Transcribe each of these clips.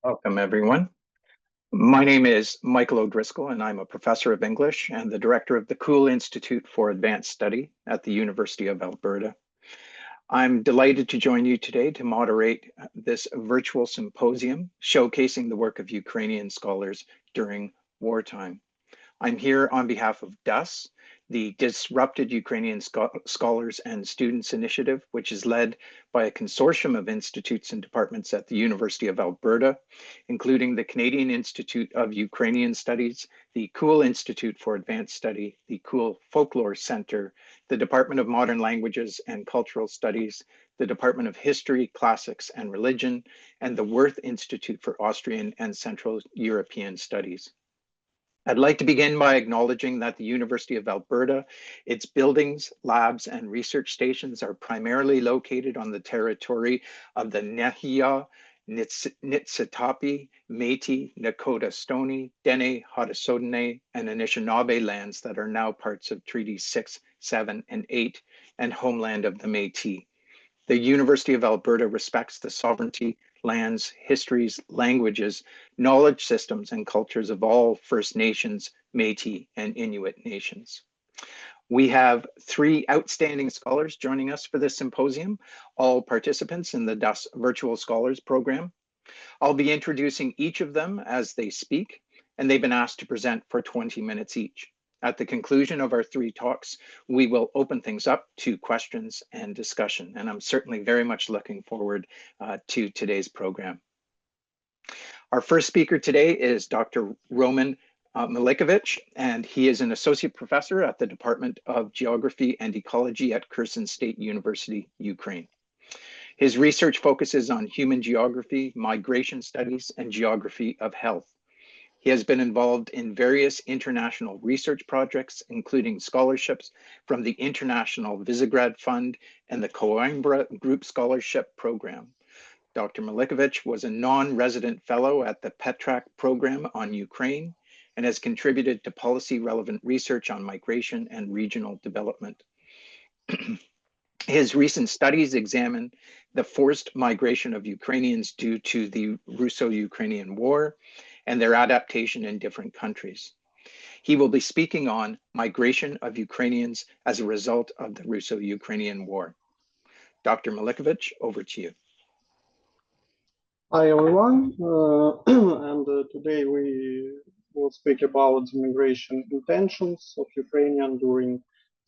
Welcome, everyone. My name is Michael O'Driscoll, and I'm a professor of English and the director of the Cool Institute for Advanced Study at the University of Alberta. I'm delighted to join you today to moderate this virtual symposium showcasing the work of Ukrainian scholars during wartime. I'm here on behalf of DUSS, the Disrupted Ukrainian Scholars and Students Initiative, which is led by a consortium of institutes and departments at the University of Alberta, including the Canadian Institute of Ukrainian Studies, the Cool Institute for Advanced Study, the Cool Folklore Center, the Department of Modern Languages and Cultural Studies, the Department of History, Classics and Religion, and the Worth Institute for Austrian and Central European Studies. I'd like to begin by acknowledging that the University of Alberta, its buildings, labs, and research stations are primarily located on the territory of the Nehiyaw, Niitsitapi, Métis, Nakota Stoney, Dene, Haudenosaunee, and Anishinaabe lands that are now parts of Treaties 6, 7, and 8, and homeland of the Métis. The University of Alberta respects the sovereignty, lands, histories, languages, knowledge systems, and cultures of all First Nations, Métis, and Inuit nations. We have three outstanding scholars joining us for this symposium, all participants in the DUSS Virtual Scholars program. I'll be introducing each of them as they speak, and they've been asked to present for 20 minutes each. At the conclusion of our three talks, we will open things up to questions and discussion, and I'm certainly very much looking forward to today's program. Our first speaker today is Dr. Roman Molikevych, and he is an associate professor at the Department of Geography and Ecology at Kherson State University, Ukraine. His research focuses on human geography, migration studies, and geography of health. He has been involved in various international research projects, including scholarships from the International Visegrad Fund and the Coimbra Group Scholarship Program. Dr. Molikevych was a non-resident fellow at the Petrak Program on Ukraine and has contributed to policy-relevant research on migration and regional development. His recent studies examine the forced migration of Ukrainians due to the Russo-Ukrainian War and their adaptation in different countries. He will be speaking on migration of Ukrainians as a result of the Russo-Ukrainian War. Dr. Molikevych, over to you. Hi, everyone. Today we will speak about the migration intentions of Ukrainians during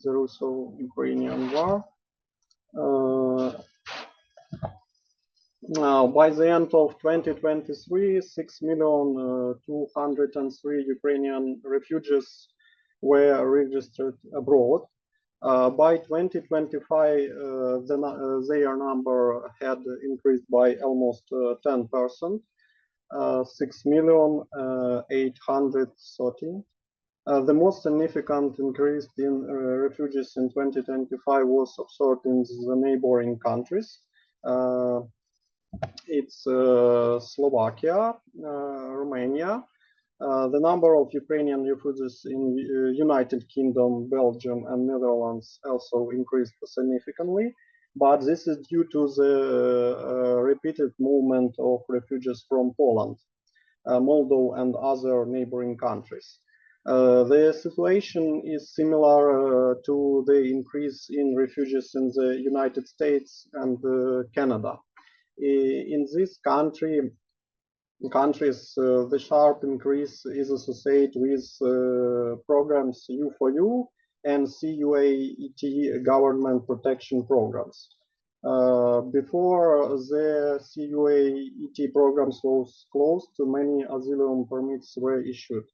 the Russo-Ukrainian War. Now, by the end of 2023, 6,203,000 Ukrainian refugees were registered abroad. By 2025, their number had increased by almost 10%, 6,830,000. The most significant increase in refugees in 2025 was observed in the neighboring countries. It's Slovakia, Romania. The number of Ukrainian refugees in United Kingdom, Belgium, and Netherlands also increased significantly, but this is due to the repeated movement of refugees from Poland, Moldova, and other neighboring countries. The situation is similar to the increase in refugees in the United States and Canada. In this countries, the sharp increase is associated with programs U4U and CUAET government protection programs. Before the CUAET programs was closed, many asylum permits were issued.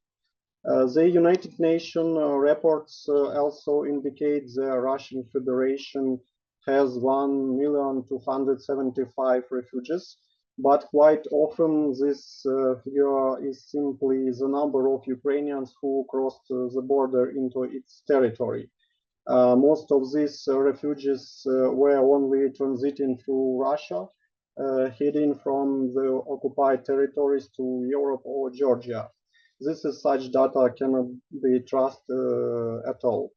The United Nations reports also indicate the Russian Federation has 1,275,000 refugees, but quite often this figure is simply the number of Ukrainians who crossed the border into its territory. Most of these refugees were only transiting through Russia, heading from the occupied territories to Europe or Georgia. Such data cannot be trusted at all.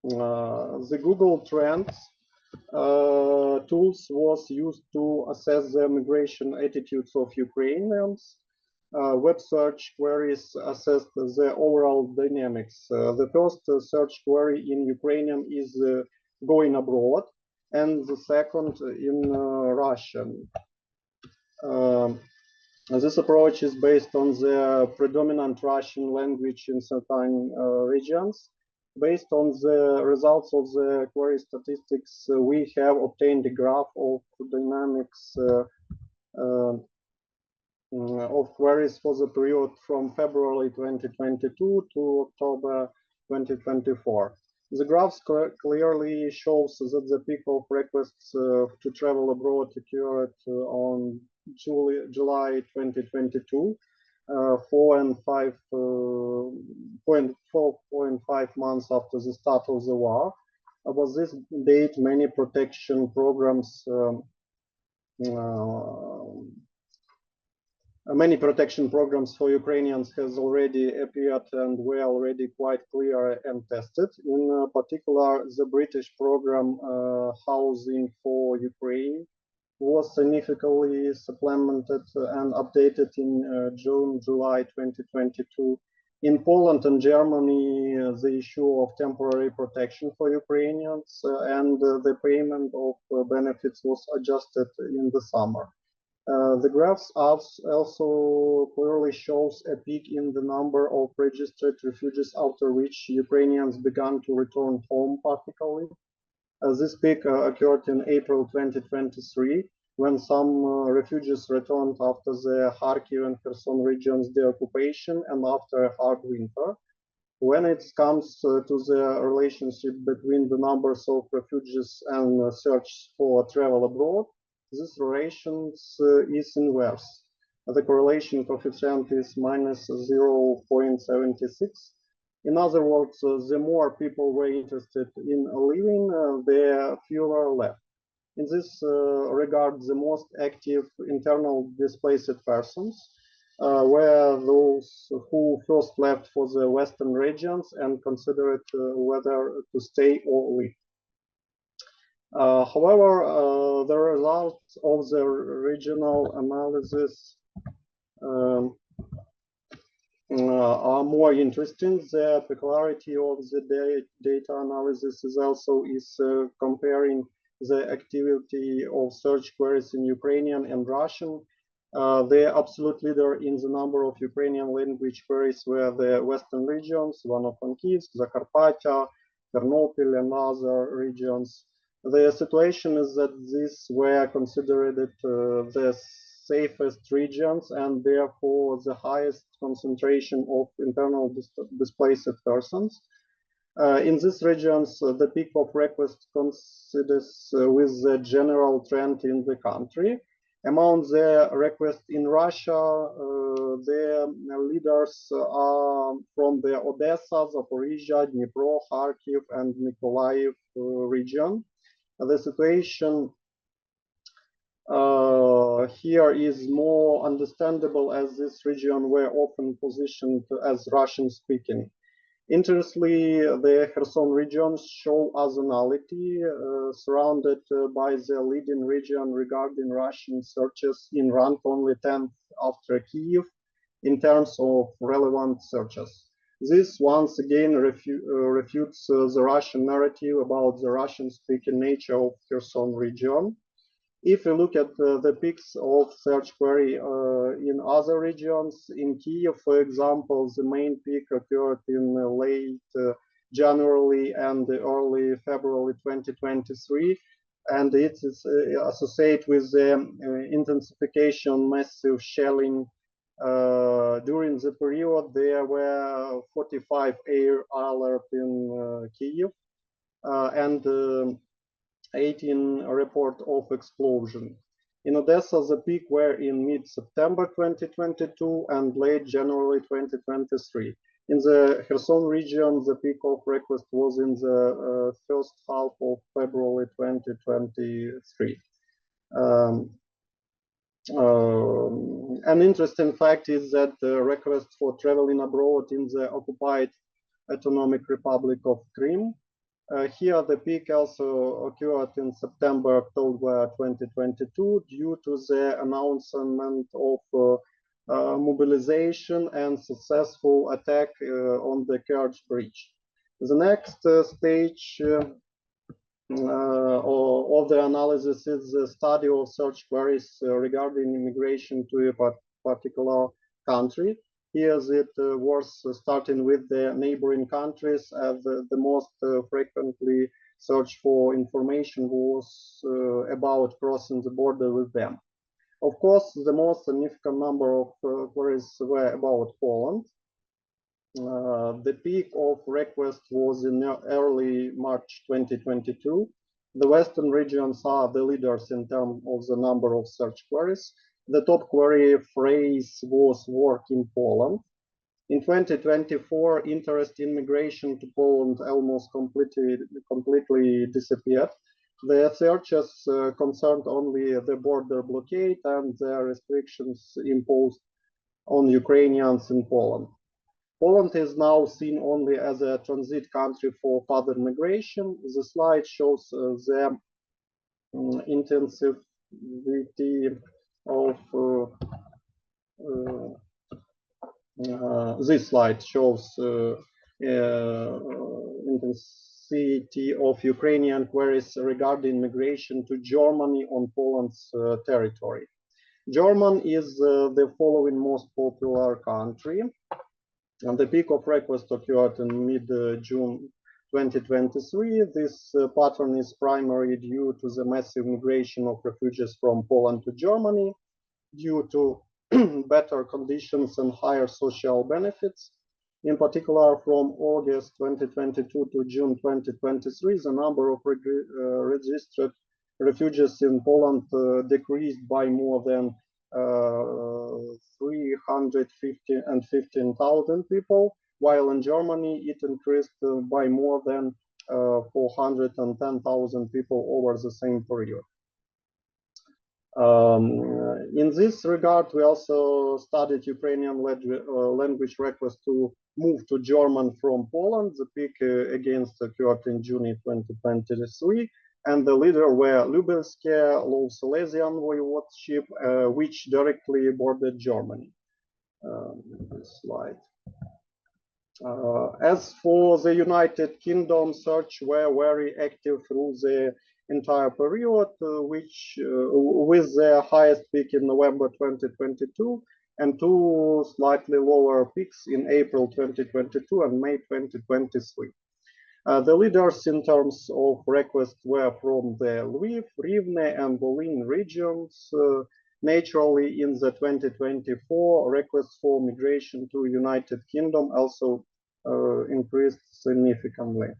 The Google Trends tools was used to assess the migration attitudes of Ukrainians. Web search queries assessed the overall dynamics. The first search query in Ukrainian is going abroad, and the second in Russian. This approach is based on the predominant Russian language in certain regions. Based on the results of the query statistics, we have obtained a graph of dynamics of queries for the period from February 2022 to October 2024. The graph clearly shows that the peak of requests to travel abroad occurred on July 2022, 4.5 months after the start of the war. About this date, many protection programs for Ukrainians has already appeared and were already quite clear and tested. In particular, the British program Housing for Ukraine was significantly supplemented and updated in June-July 2022. In Poland and Germany, the issue of temporary protection for Ukrainians and the payment of benefits was adjusted in the summer. The graphs also clearly shows a peak in the number of registered refugees after which Ukrainians began to return home particularly. This peak occurred in April 2023, when some refugees returned after the Kharkiv and Kherson regions deoccupation and after a hard winter. When it comes to the relationship between the numbers of refugees and search for travel abroad, this relation is inverse. The correlation coefficient is minus 0.76. In other words, the more people were interested in leaving, the fewer left. In this regard, the most active internal displaced persons were those who first left for the Western regions and considered whether to stay or leave. However, the results of the regional analysis are more interesting. The peculiarity of the data analysis is also comparing the activity of search queries in Ukrainian and Russian. The absolute leader in the number of Ukrainian language queries were the Western regions, Ivano-Frankivsk, Zakarpattia, Ternopil, and other regions. The situation is that these were considered the safest regions and therefore the highest concentration of internal displaced persons. In these regions, the peak of requests coincides with the general trend in the country. Among the requests in Russia, the leaders are from the Odessa, Zaporizhia, Dnipro, Kharkiv, and Mykolaiv region. The situation here is more understandable as this region were often positioned as Russian-speaking. Interestingly, the Kherson region show ozonality, surrounded by the leading region regarding Russian searches in rank only 10th after Kyiv in terms of relevant searches. This once again refutes the Russian narrative about the Russian-speaking nature of Kherson region. If we look at the peaks of search query in other regions, in Kyiv, for example, the main peak occurred in late January and early February 2023, and it is associated with the intensification massive shelling. During the period, there were 45 air alerts in Kyiv and 18 report of explosion. In Odessa, the peak were in mid-September 2022 and late January 2023. In the Kherson region, the peak of request was in the first half of February 2023. An interesting fact is that the request for traveling abroad in the occupied Autonomic Republic of Crimea Here, the peak also occurred in September, October 2022 due to the announcement of mobilization and successful attack on the Kerch Bridge. The next stage of the analysis is the study of search queries regarding immigration to a particular country. Here it was starting with the neighboring countries, as the most frequently searched for information was about crossing the border with them. Of course, the most significant number of queries were about Poland. The peak of requests was in early March 2022. The Western regions are the leaders in terms of the number of search queries. The top query phrase was work in Poland. In 2024, interest in migration to Poland almost completely disappeared. The searches concerned only the border blockade and the restrictions imposed on Ukrainians in Poland. Poland is now seen only as a transit country for further migration. The slide shows the intensity of this slide shows intensity of Ukrainian queries regarding migration to Germany on Poland's territory. Germany is the following most popular country, and the peak of requests occurred in mid-June 2023. This pattern is primarily due to the massive migration of refugees from Poland to Germany due to better conditions and higher social benefits. In particular, from August 2022 to June 2023, the number of registered refugees in Poland decreased by more than 315,000 people, while in Germany it increased by more than 410,000 people over the same period. In this regard, we also studied Ukrainian language requests to move to German from Poland. The peak against occurred in June 2023, and the leader were Lubelske, Low Silesian Voivodeship, which directly bordered Germany. This slide. As for the United Kingdom, search were very active through the entire period, with the highest peak in November 2022 and two slightly lower peaks in April 2022 and May 2023. The leaders in terms of requests were from the Lviv, Rivne, and Volyn regions. Naturally, in the 2024, requests for migration to United Kingdom also increased significantly.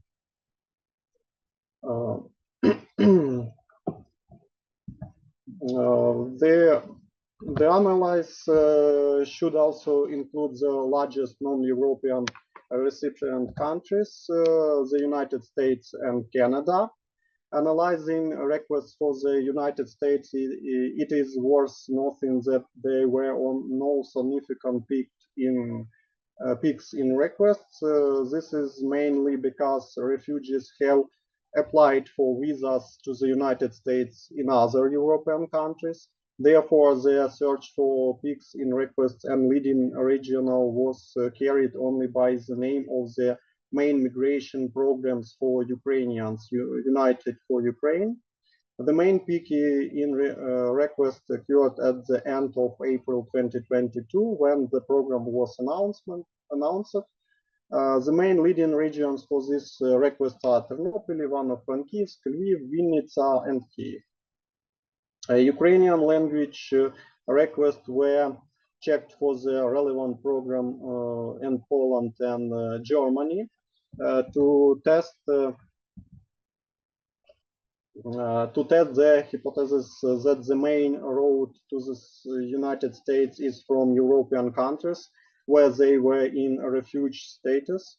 The analysis should also include the largest non-European recipient countries, the United States and Canada. Analyzing requests for the United States, it is worth noting that they were on no significant peaks in requests. This is mainly because refugees have applied for visas to the United States in other European countries. Therefore, the search for peaks in requests and leading regional was carried only by the name of the main migration programs for Ukrainians, United for Ukraine. The main peak in requests occurred at the end of April 2022, when the program was announced. The main leading regions for this request are Ternopil, Ivano-Frankivsk, Kyiv, Vinnytsia, and Kyiv. Ukrainian language requests were checked for the relevant program in Poland and Germany to test the hypothesis that the main road to the United States is from European countries where they were in refugee status.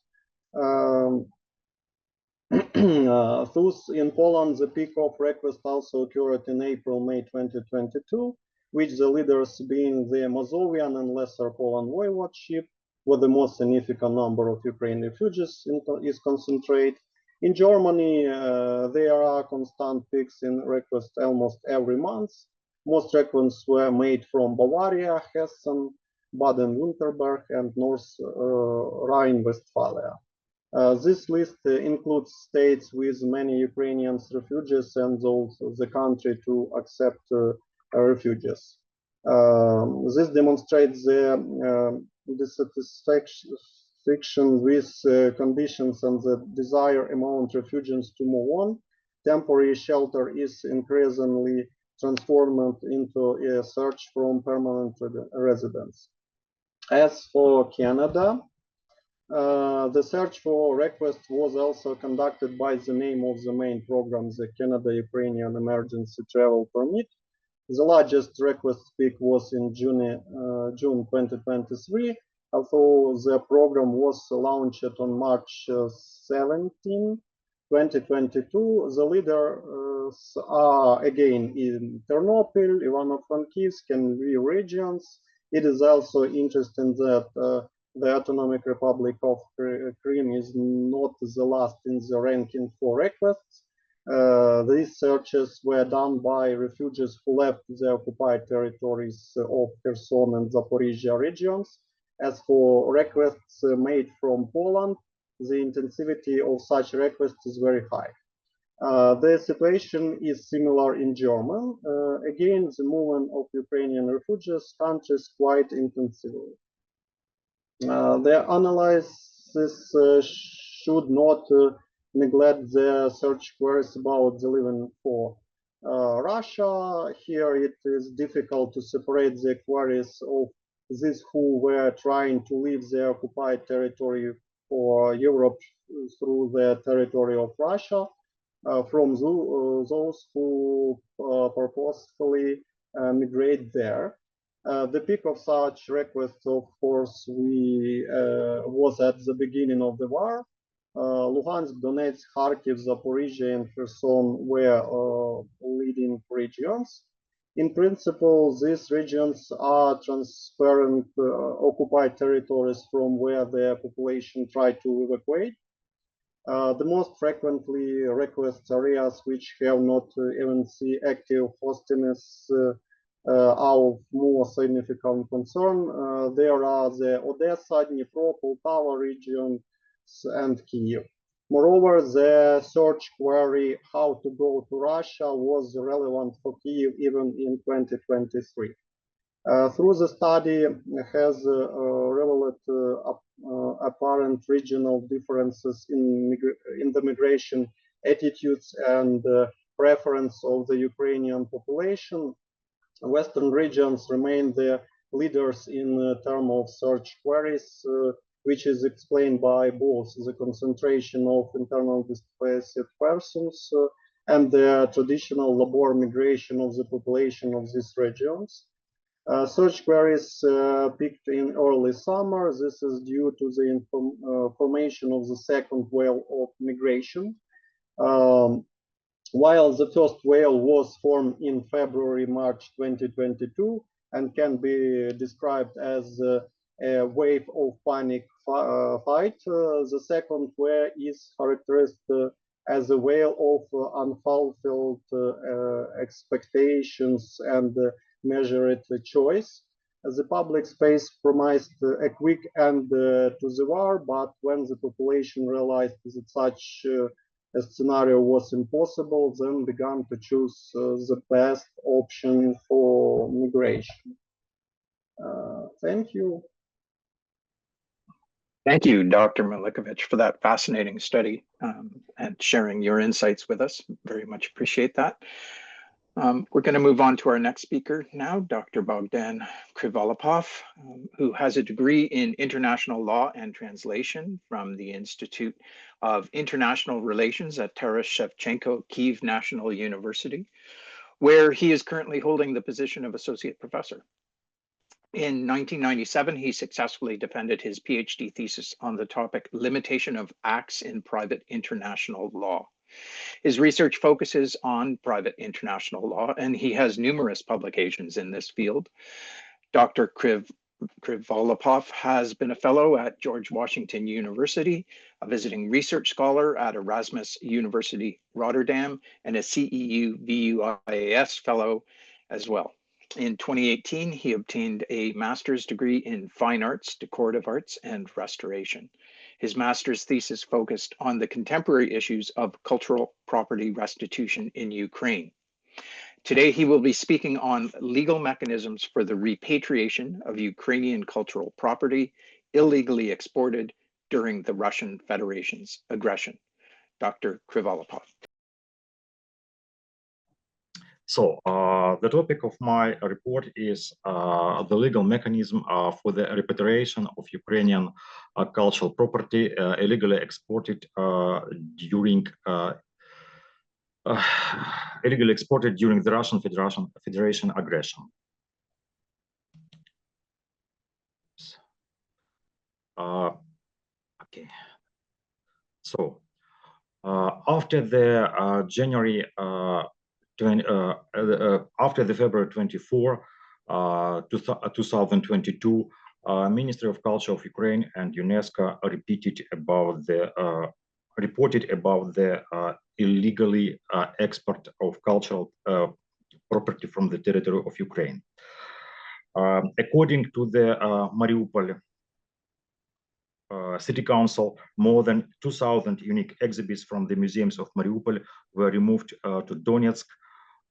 Thus, in Poland, the peak of requests also occurred in April-May 2022, which the leaders being the Mazovian and Lesser Poland Voivodeship, where the most significant number of Ukrainian refugees is concentrated. In Germany, there are constant peaks in requests almost every month. Most requests were made from Bavaria, Kherson, Baden-Württemberg, and North Rhine-Westphalia. This list includes states with many Ukrainian refugees and those of the country to accept refugees. This demonstrates the dissatisfaction with conditions and the desire among refugees to move on. Temporary shelter is increasingly transformed into a search for permanent residence. As for Canada, the search for requests was also conducted by the name of the main program, the Canada-Ukrainian Emergency Travel Permit. The largest request peak was in June 2023, although the program was launched on March 17, 2022. The leaders are again in Ternopil, Ivano-Frankivsk, and Lviv regions. It is also interesting that the Autonomic Republic of Crimea is not the last in the ranking for requests. These searches were done by refugees who left the occupied territories of Kherson and Zaporizhia regions. As for requests made from Poland, the intensity of such requests is very high. The situation is similar in Germany. Again, the movement of Ukrainian refugees countries quite intensively. The analysis should not neglect the search queries about the living for Russia. Here it is difficult to separate the queries of these who were trying to leave the occupied territory for Europe through the territory of Russia from those who purposefully migrate there. The peak of such requests, of course, was at the beginning of the war. Luhansk, Donetsk, Kharkiv, Zaporizhia, and Kherson were leading regions. In principle, these regions are transparent occupied territories from where the population tried to evacuate. The most frequently request areas which have not even seen active hostilities are of more significant concern. There are the Odessa, Dnipro, Poltava regions and Kyiv. Moreover, the search query how to go to Russia was relevant for Kyiv even in 2023. Through the study has revealed apparent regional differences in the migration attitudes and preference of the Ukrainian population. Western regions remain the leaders in terms of search queries, which is explained by both the concentration of internal displaced persons and the traditional labor migration of the population of these regions. Search queries peaked in early summer. This is due to the formation of the second wave of migration. While the first wave was formed in February-March 2022 and can be described as a wave of panic fight, the second wave is characterized as a wave of unfulfilled expectations and measured choice. The public space promised a quick end to the war, but when the population realized that such a scenario was impossible, then began to choose the best option for migration. Thank you. Thank you, Dr. Molikevych, for that fascinating study and sharing your insights with us. Very much appreciate that. We're going to move on to our next speaker now, Dr. Bogdan Kryvolapov, who has a degree in international law and translation from the Institute of International Relations at Taras Shevchenko Kyiv National University, where he is currently holding the position of associate professor. In 1997, he successfully defended his PhD thesis on the topic Limitation of Acts in Private International Law. His research focuses on private international law, and he has numerous publications in this field. Dr. Kryvolapov has been a fellow at George Washington University, a visiting research scholar at Erasmus University Rotterdam, and a CEU VUIAS fellow as well. In 2018, he obtained a master's degree in fine arts, decorative arts, and restoration. His master's thesis focused on the contemporary issues of cultural property restitution in Ukraine. Today, he will be speaking on legal mechanisms for the repatriation of Ukrainian cultural property illegally exported during the Russian Federation's aggression. Dr. Kryvolapov. So the topic of my report is the legal mechanism for the repatriation of Ukrainian cultural property illegally exported during the Russian Federation aggression. Okay. So after the after the February 24, 2022, Ministry of Culture of Ukraine and UNESCO reported about the illegally export of cultural property from the territory of Ukraine. According to the Mariupol City Council, more than 2,000 unique exhibits from the museums of Mariupol were removed to Donetsk.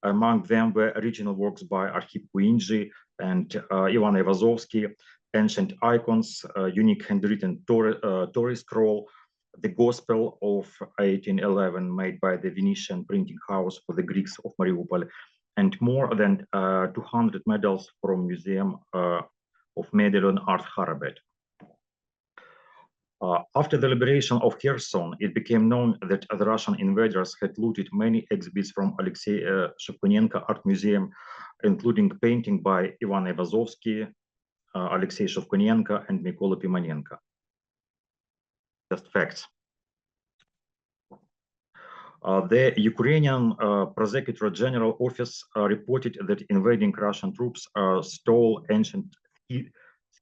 Among them were original works by Arkhip Kuinji and Ivan Evazovsky, ancient icons, unique handwritten Torah scroll, the Gospel of 1811 made by the Venetian printing house for the Greeks of Mariupol, and more than 200 medals from Museum of Medieval Art Harabet. After the liberation of Kherson, it became known that the Russian invaders had looted many exhibits from Alexei Shevchenko Art Museum, including painting by Ivan Evazovsky, Alexei Shevchenko, and Mykola Pimonenko. Just facts. The Ukrainian Prosecutor General Office reported that invading Russian troops stole ancient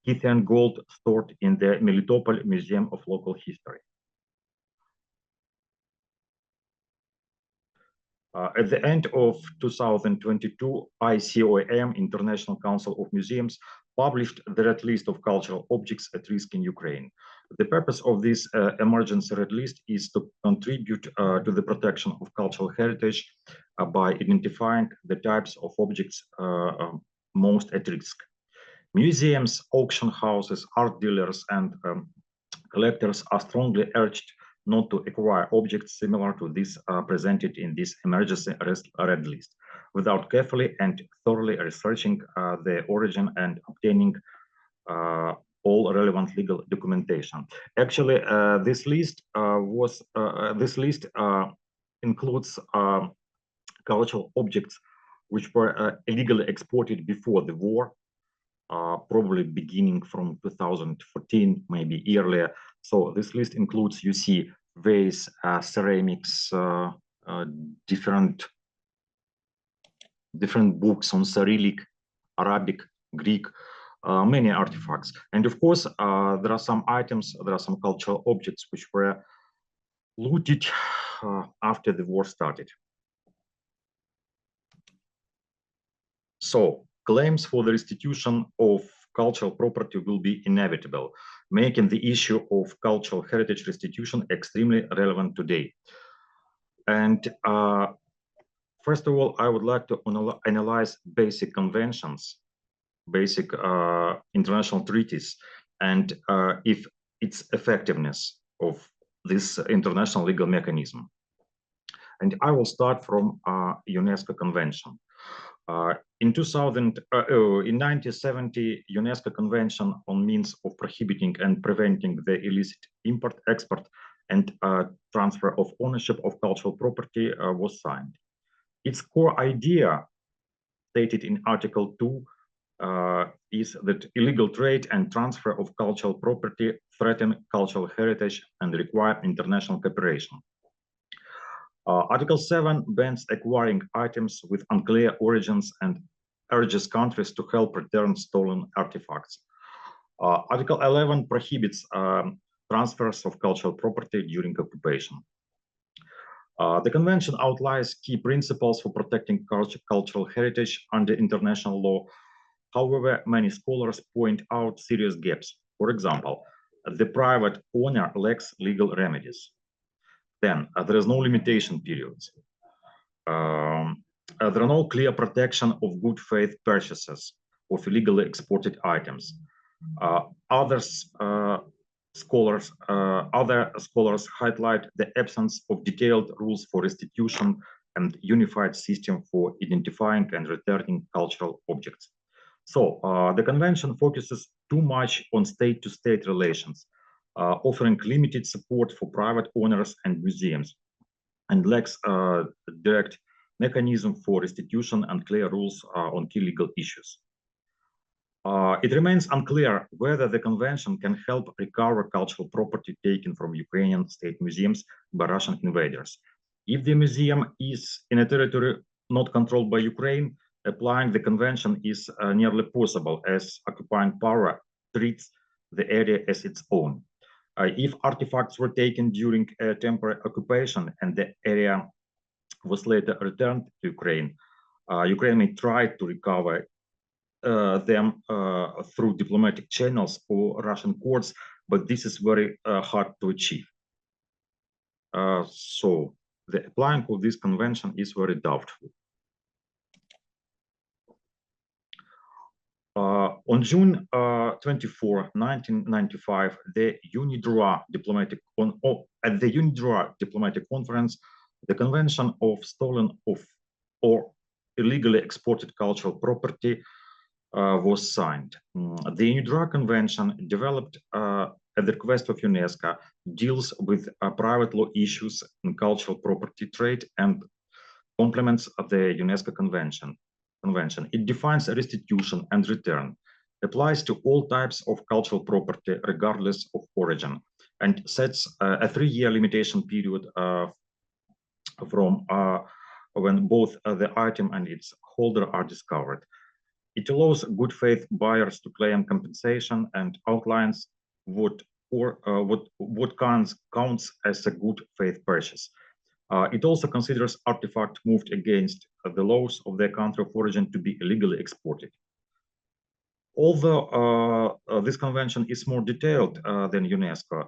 Scythian gold stored in the Melitopol Museum of Local History. At the end of 2022, ICOM, International Council of Museums, published the red list of cultural objects at risk in Ukraine. The purpose of this emergency red list is to contribute to the protection of cultural heritage by identifying the types of objects most at risk. Museums, auction houses, art dealers, and collectors are strongly urged not to acquire objects similar to this presented in this emergency red list without carefully and thoroughly researching the origin and obtaining all relevant legal documentation. Actually, this list includes cultural objects which were illegally exported before the war, probably beginning from 2014, maybe earlier. So this list includes, you see, vase, ceramics, different books on Cyrillic, Arabic, Greek, many artifacts. And of course, there are some items, there are some cultural objects which were looted after the war started. So claims for the restitution of cultural property will be inevitable, making the issue of cultural heritage restitution extremely relevant today. And first of all, I would like to analyze basic conventions, basic international treaties, and if its effectiveness of this international legal mechanism. And I will start from UNESCO Convention. In 1970, UNESCO Convention on Means of Prohibiting and Preventing the Illicit Import, Export, and Transfer of Ownership of Cultural Property was signed. Its core idea, stated in Article 2, is that illegal trade and transfer of cultural property threaten cultural heritage and require international cooperation. Article 7 bans acquiring items with unclear origins and urges countries to help return stolen artifacts. Article 11 prohibits transfers of cultural property during occupation. The convention outlines key principles for protecting cultural heritage under international law. However, many scholars point out serious gaps. For example, the private owner lacks legal remedies. Then there is no limitation periods. There are no clear protection of good faith purchases of illegally exported items. Other scholars highlight the absence of detailed rules for restitution and unified system for identifying and returning cultural objects. So the convention focuses too much on state-to-state relations, offering limited support for private owners and museums, and lacks direct mechanism for restitution and clear rules on key legal issues. It remains unclear whether the convention can help recover cultural property taken from Ukrainian state museums by Russian invaders. If the museum is in a territory not controlled by Ukraine, applying the convention is nearly possible, as occupying power treats the area as its own. If artifacts were taken during a temporary occupation and the area was later returned to Ukraine, Ukraine may try to recover them through diplomatic channels or Russian courts, but this is very hard to achieve. So the applying of this convention is very doubtful. On June 24, 1995, at the UNIDROIT diplomatic conference, the Convention of Stolen or Illegally Exported Cultural Property was signed. The UNIDROIT Convention, developed at the request of UNESCO, deals with private law issues in cultural property trade and complements the UNESCO Convention. It defines restitution and return, applies to all types of cultural property regardless of origin, and sets a 3-year limitation period from when both the item and its holder are discovered. It allows good faith buyers to claim compensation and outlines what counts as a good faith purchase. It also considers artifact moved against the laws of their country of origin to be illegally exported. Although this convention is more detailed than UNESCO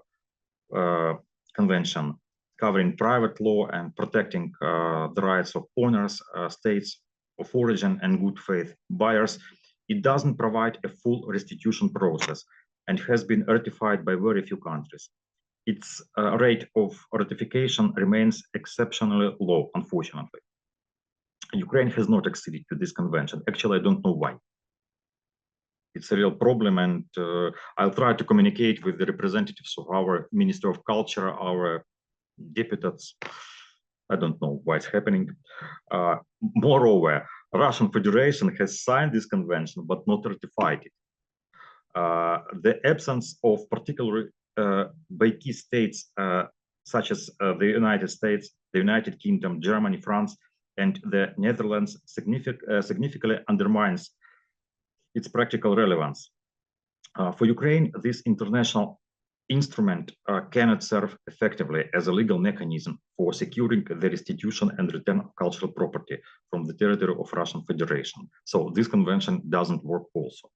convention, covering private law and protecting the rights of owners, states of origin, and good faith buyers, it doesn't provide a full restitution process and has been ratified by very few countries. Its rate of ratification remains exceptionally low, unfortunately. Ukraine has not acceded to this convention. Actually, I don't know why. It's a real problem, and I'll try to communicate with the representatives of our Minister of Culture, our deputies. I don't know why it's happening. Moreover, Russian Federation has signed this convention but not ratified it. The absence of particularly by key states such as the United States, the United Kingdom, Germany, France, and the Netherlands significantly undermines its practical relevance. For Ukraine, this international instrument cannot serve effectively as a legal mechanism for securing the restitution and return of cultural property from the territory of Russian Federation. So this convention doesn't work also.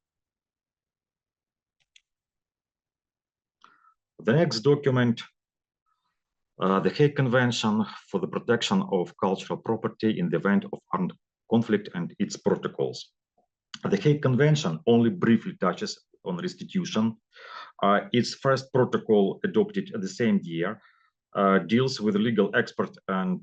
The next document, the Hague Convention for the Protection of Cultural Property in the Event of Armed Conflict and its protocols. The Hague Convention only briefly touches on restitution. Its first protocol, adopted the same year, deals with legal export and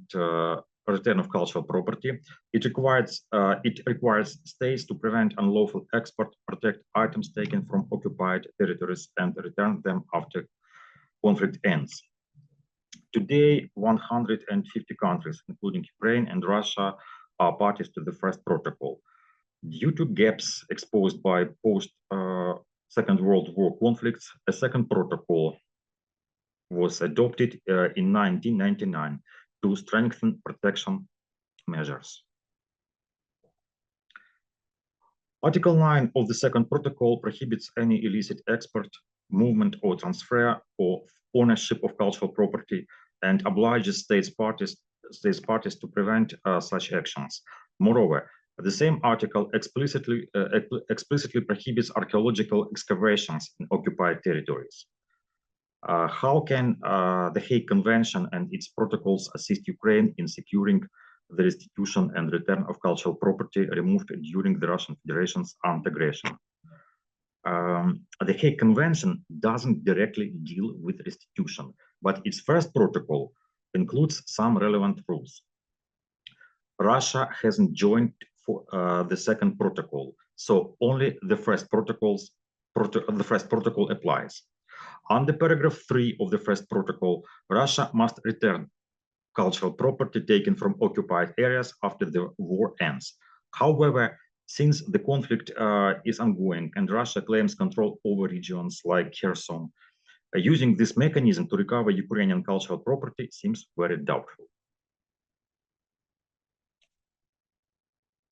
return of cultural property. It requires states to prevent unlawful export, protect items taken from occupied territories, and return them after conflict ends. Today, 150 countries, including Ukraine and Russia, are parties to the first protocol. Due to gaps exposed by post-Second World War conflicts, a second protocol was adopted in 1999 to strengthen protection measures. Article 9 of the second protocol prohibits any illicit export, movement, or transfer of ownership of cultural property and obliges states parties to prevent such actions. Moreover, the same article explicitly prohibits archaeological excavations in occupied territories. How can the Hague Convention and its protocols assist Ukraine in securing the restitution and return of cultural property removed during the Russian Federation's armed aggression? The Hague Convention doesn't directly deal with restitution, but its first protocol includes some relevant rules. Russia hasn't joined for the second protocol, so only the first protocol applies. Under paragraph 3 of the first protocol, Russia must return cultural property taken from occupied areas after the war ends. However, since the conflict is ongoing and Russia claims control over regions like Kherson, using this mechanism to recover Ukrainian cultural property seems very doubtful.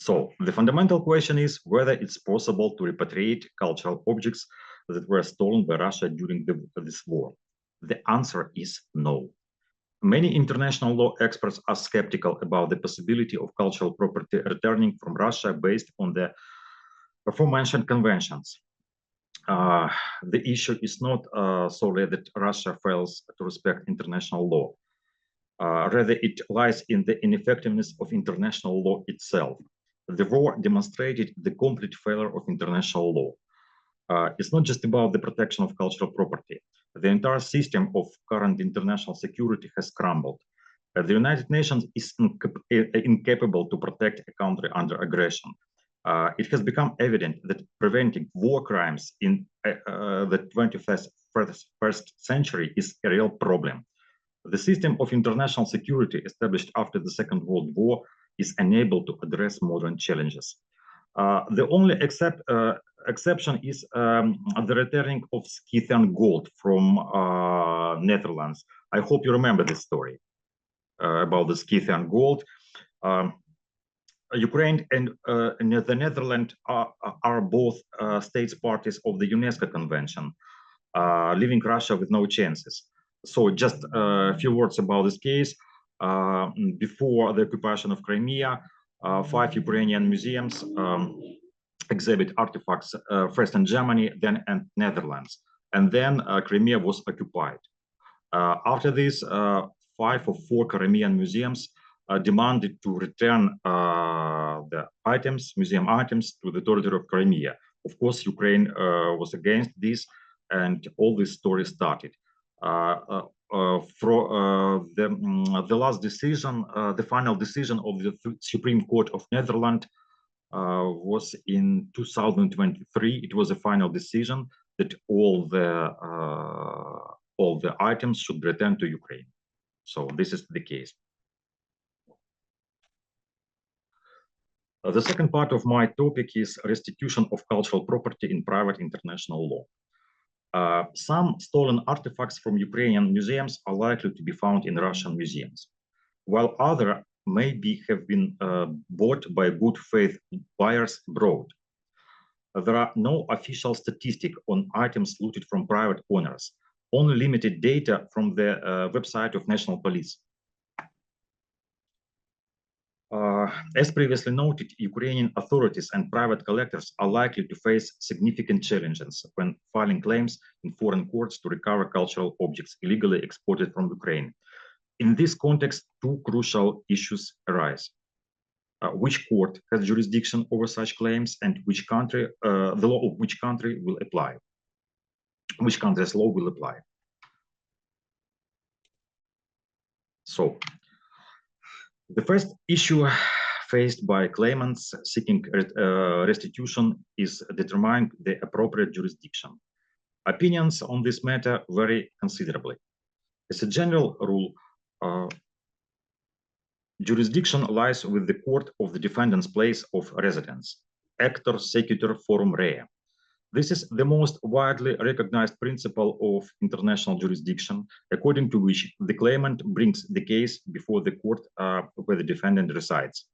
So the fundamental question is whether it's possible to repatriate cultural objects that were stolen by Russia during this war. The answer is no. Many international law experts are skeptical about the possibility of cultural property returning from Russia based on the aforementioned conventions. The issue is not solely that Russia fails to respect international law. Rather, it lies in the ineffectiveness of international law itself. The war demonstrated the complete failure of international law. It's not just about the protection of cultural property. The entire system of current international security has crumbled. The United Nations is incapable to protect a country under aggression. It has become evident that preventing war crimes in the 21st century is a real problem. The system of international security established after the Second World War is unable to address modern challenges. The only exception is the returning of Scythian gold from Netherlands. I hope you remember this story about the Scythian gold. Ukraine and the Netherlands are both states parties of the UNESCO Convention, leaving Russia with no chances. So just a few words about this case. Before the occupation of Crimea, 5 Ukrainian museums exhibit artifacts first in Germany, then in Netherlands, and then Crimea was occupied. After this, 5 of 4 Crimean museums demanded to return the items, museum items, to the territory of Crimea. Of course, Ukraine was against this, and all this story started. The last decision, the final decision of the Supreme Court of Netherlands was in 2023. It was a final decision that all the items should return to Ukraine. So this is the case. The second part of my topic is restitution of cultural property in private international law. Some stolen artifacts from Ukrainian museums are likely to be found in Russian museums, while others may have been bought by good faith buyers abroad. There are no official statistics on items looted from private owners, only limited data from the website of National Police. As previously noted, Ukrainian authorities and private collectors are likely to face significant challenges when filing claims in foreign courts to recover cultural objects illegally exported from Ukraine. In this context, 2 crucial issues arise. Which court has jurisdiction over such claims, and which country, the law of which country will apply? Which country's law will apply? So, the first issue faced by claimants seeking restitution is determining the appropriate jurisdiction. Opinions on this matter vary considerably. As a general rule, jurisdiction lies with the court of the defendant's place of residence, actor sequitur forum rea. This is the most widely recognized principle of international jurisdiction, according to which the claimant brings the case before the court where the defendant resides.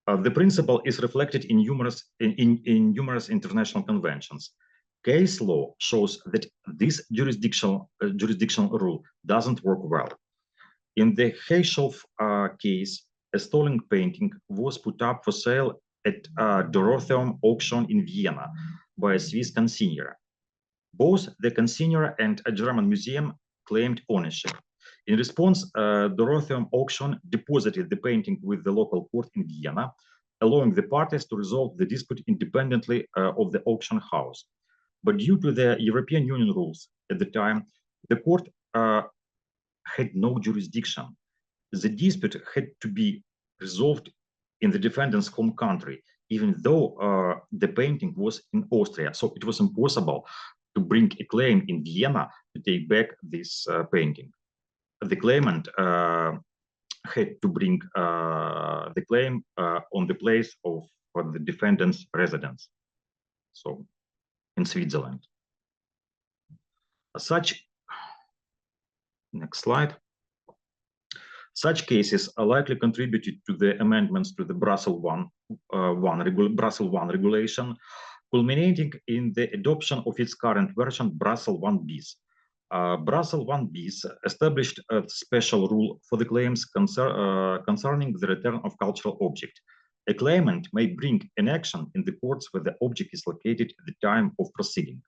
The principle is reflected in numerous international conventions. Case law shows that this jurisdictional rule doesn't work well. In the Heyshov case, a stolen painting was put up for sale at a Dorotheum auction in Vienna by a Swiss consignor. Both the consignor and a German museum claimed ownership. In response, Dorotheum auction deposited the painting with the local court in Vienna, allowing the parties to resolve the dispute independently of the auction house. But due to the European Union rules at the time, the court had no jurisdiction. The dispute had to be resolved in the defendant's home country, even though the painting was in Austria. So it was impossible to bring a claim in Vienna to take back this painting. The claimant had to bring the claim on the place of the defendant's residence, so in Switzerland. Next slide. Such cases are likely contributed to the amendments to the Brussels I regulation, culminating in the adoption of its current version, Brussels I bis. Brussels I bis established a special rule for the claims concerning the return of cultural object. A claimant may bring an action in the courts where the object is located at the time of proceeding.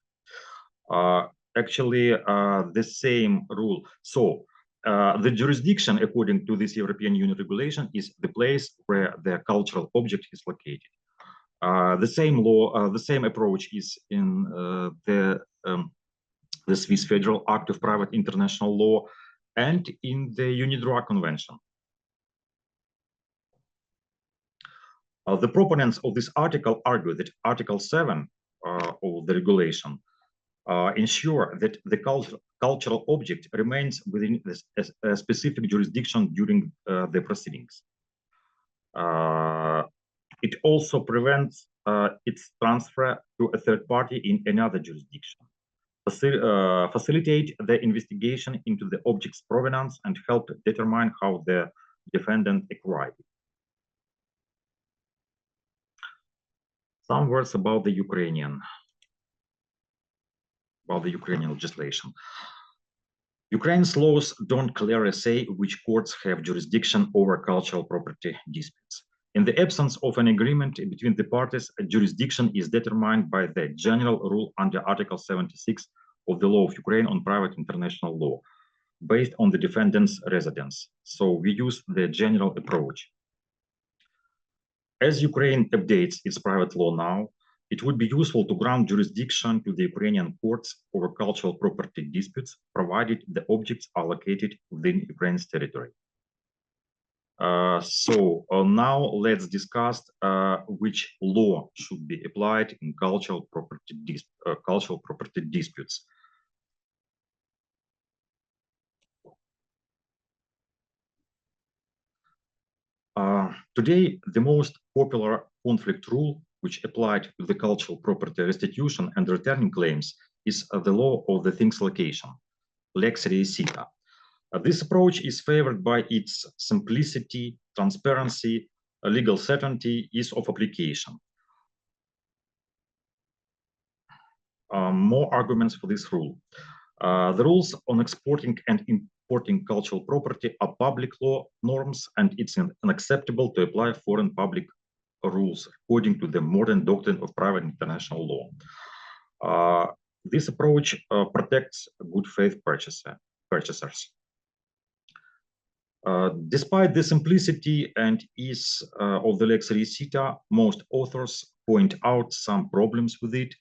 Actually, the same rule. So the jurisdiction, according to this European Union regulation, is the place where the cultural object is located. The same law, the same approach is in the Swiss Federal Act of Private International Law and in the UNIDROIT Convention. The proponents of this article argue that Article 7 of the regulation ensure that the cultural object remains within a specific jurisdiction during the proceedings. It also prevents its transfer to a third party in another jurisdiction, facilitate the investigation into the object's provenance, and help determine how the defendant acquired it. Some words about the Ukrainian legislation. Ukraine's laws don't clearly say which courts have jurisdiction over cultural property disputes. In the absence of an agreement between the parties, a jurisdiction is determined by the general rule under Article 76 of the Law of Ukraine on Private International Law, based on the defendant's residence. So we use the general approach. As Ukraine updates its private law now, it would be useful to grant jurisdiction to the Ukrainian courts over cultural property disputes, provided the objects are located within Ukraine's territory. Now let's discuss which law should be applied in cultural property disputes. Today, the most popular conflict rule which applied to the cultural property restitution and returning claims is the law of the thing's location, lex reisita. This approach is favored by its simplicity, transparency, legal certainty, ease of application. More arguments for this rule. The rules on exporting and importing cultural property are public law norms, and it's unacceptable to apply foreign public rules according to the modern doctrine of private international law. This approach protects good faith purchasers. Despite the simplicity and ease of the lex reisita, most authors point out some problems with it,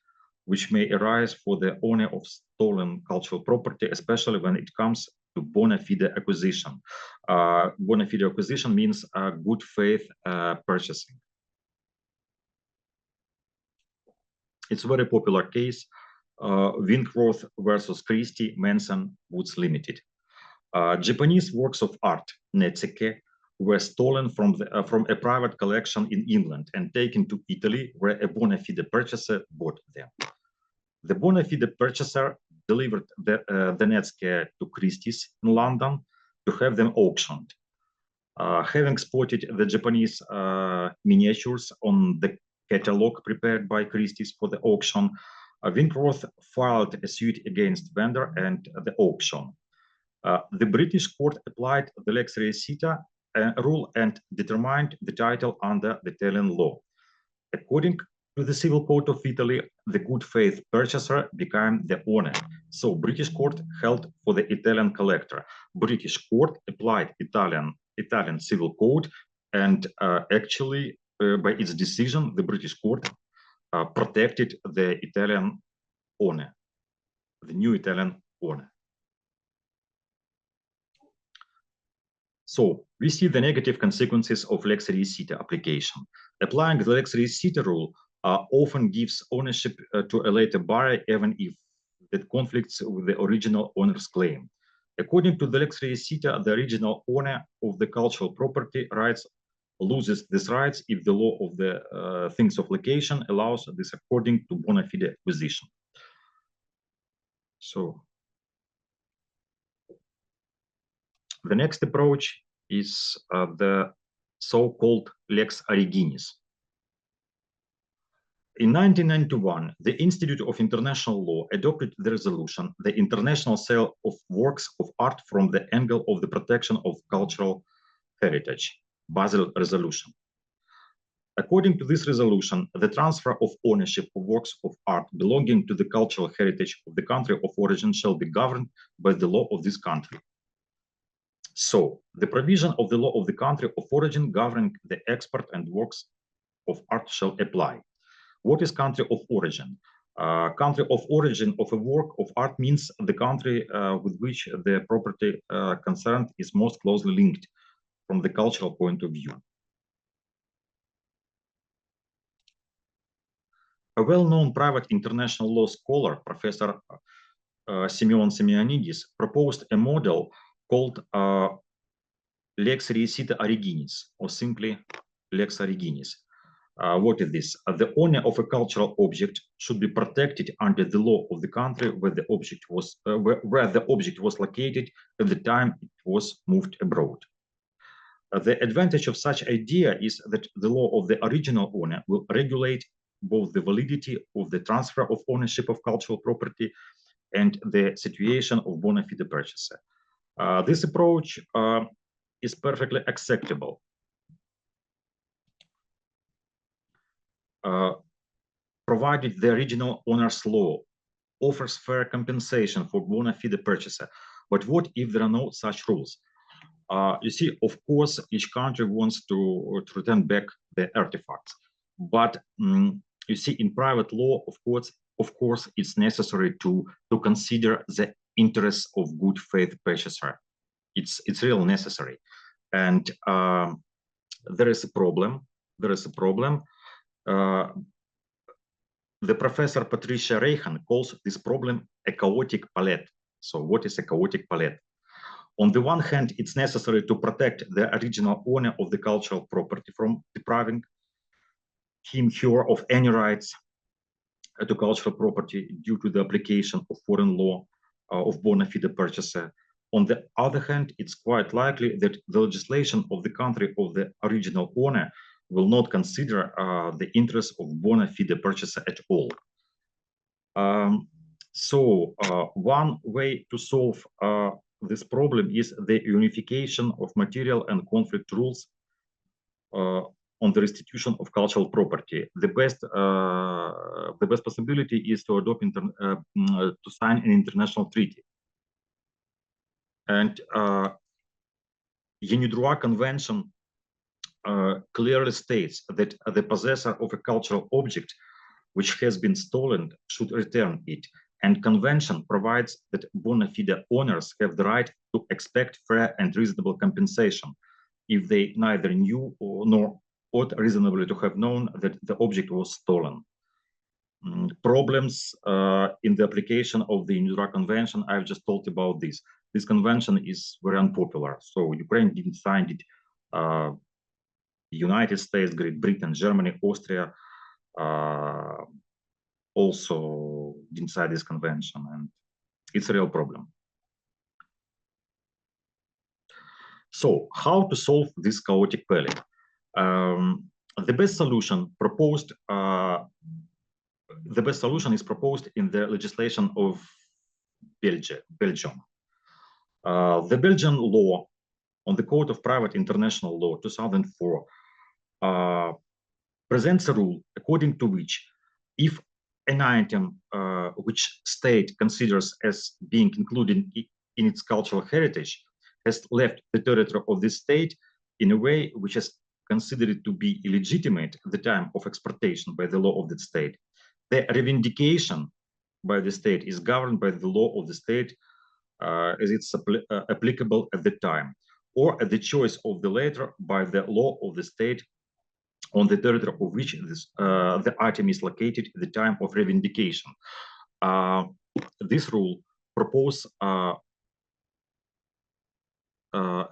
which may arise for the owner of stolen cultural property, especially when it comes to bona fide acquisition. Bona fide acquisition means good faith purchasing. It's a very popular case, Winkworth versus Christie, Manson, Woods Limited. Japanese works of art, netseke, were stolen from a private collection in England and taken to Italy, where a bona fide purchaser bought them. The bona fide purchaser delivered the netseke to Christie's in London to have them auctioned. Having spotted the Japanese miniatures on the catalog prepared by Christie's for the auction, Winkworth filed a suit against vendor and the auction. The British court applied the lex recita rule and determined the title under the Italian law. According to the Civil Code of Italy, the good faith purchaser became the owner. So British court held for the Italian collector. British court applied Italian Civil Code, and actually, by its decision, the British court protected the Italian owner, the new Italian owner. So we see the negative consequences of lex recita application. Applying the lex recita rule often gives ownership to a later buyer, even if that conflicts with the original owner's claim. According to the lex recita, the original owner of the cultural property rights loses these rights if the law of the things of location allows this according to bona fide acquisition. So the next approach is the so-called lex originis. In 1991, the Institute of International Law adopted the resolution, the international sale of works of art from the angle of the protection of cultural heritage, Basel Resolution. According to this resolution, the transfer of ownership of works of art belonging to the cultural heritage of the country of origin shall be governed by the law of this country. So, the provision of the law of the country of origin governing the export and works of art shall apply. What is country of origin? Country of origin of a work of art means the country with which the property concerned is most closely linked from the cultural point of view. A well-known private international law scholar, Professor Simeon Simeonidis, proposed a model called lex recita originis, or simply lex originis. What is this? The owner of a cultural object should be protected under the law of the country where the object was located at the time it was moved abroad. The advantage of such idea is that the law of the original owner will regulate both the validity of the transfer of ownership of cultural property and the situation of bona fide purchaser. This approach is perfectly acceptable. Provided the original owner's law offers fair compensation for bona fide purchaser. But what if there are no such rules? You see, of course, each country wants to return back the artifacts. But you see, in private law, of course, it's necessary to consider the interests of good faith purchaser. It's really necessary. And there is a problem. The professor Patricia Reihan calls this problem a chaotic palette. So what is a chaotic palette? On the one hand, it's necessary to protect the original owner of the cultural property from depriving him, her of any rights to cultural property due to the application of foreign law of bona fide purchaser. On the other hand, it's quite likely that the legislation of the country of the original owner will not consider the interests of bona fide purchaser at all. So one way to solve this problem is the unification of material and conflict rules on the restitution of cultural property. The best possibility is to adopt to sign an international treaty. And Unidroit Convention clearly states that the possessor of a cultural object which has been stolen should return it. And Convention provides that bona fide owners have the right to expect fair and reasonable compensation if they neither knew nor ought reasonably to have known that the object was stolen. Problems in the application of the Unidroit Convention, I've just told about this. This convention is very unpopular. So Ukraine didn't sign it. United States, Great Britain, Germany, Austria also didn't sign this convention, and it's a real problem. So how to solve this chaotic valley? The best solution is proposed in the legislation of Belgium. The Belgian law on the Code of Private International Law 2004 presents a rule according to which if an item which state considers as being included in its cultural heritage has left the territory of this state in a way which is considered to be illegitimate at the time of exportation by the law of that state, the revendication by the state is governed by the law of the state as it's applicable at the time, or at the choice of the latter by the law of the state on the territory of which the item is located at the time of revendication. This rule proposes a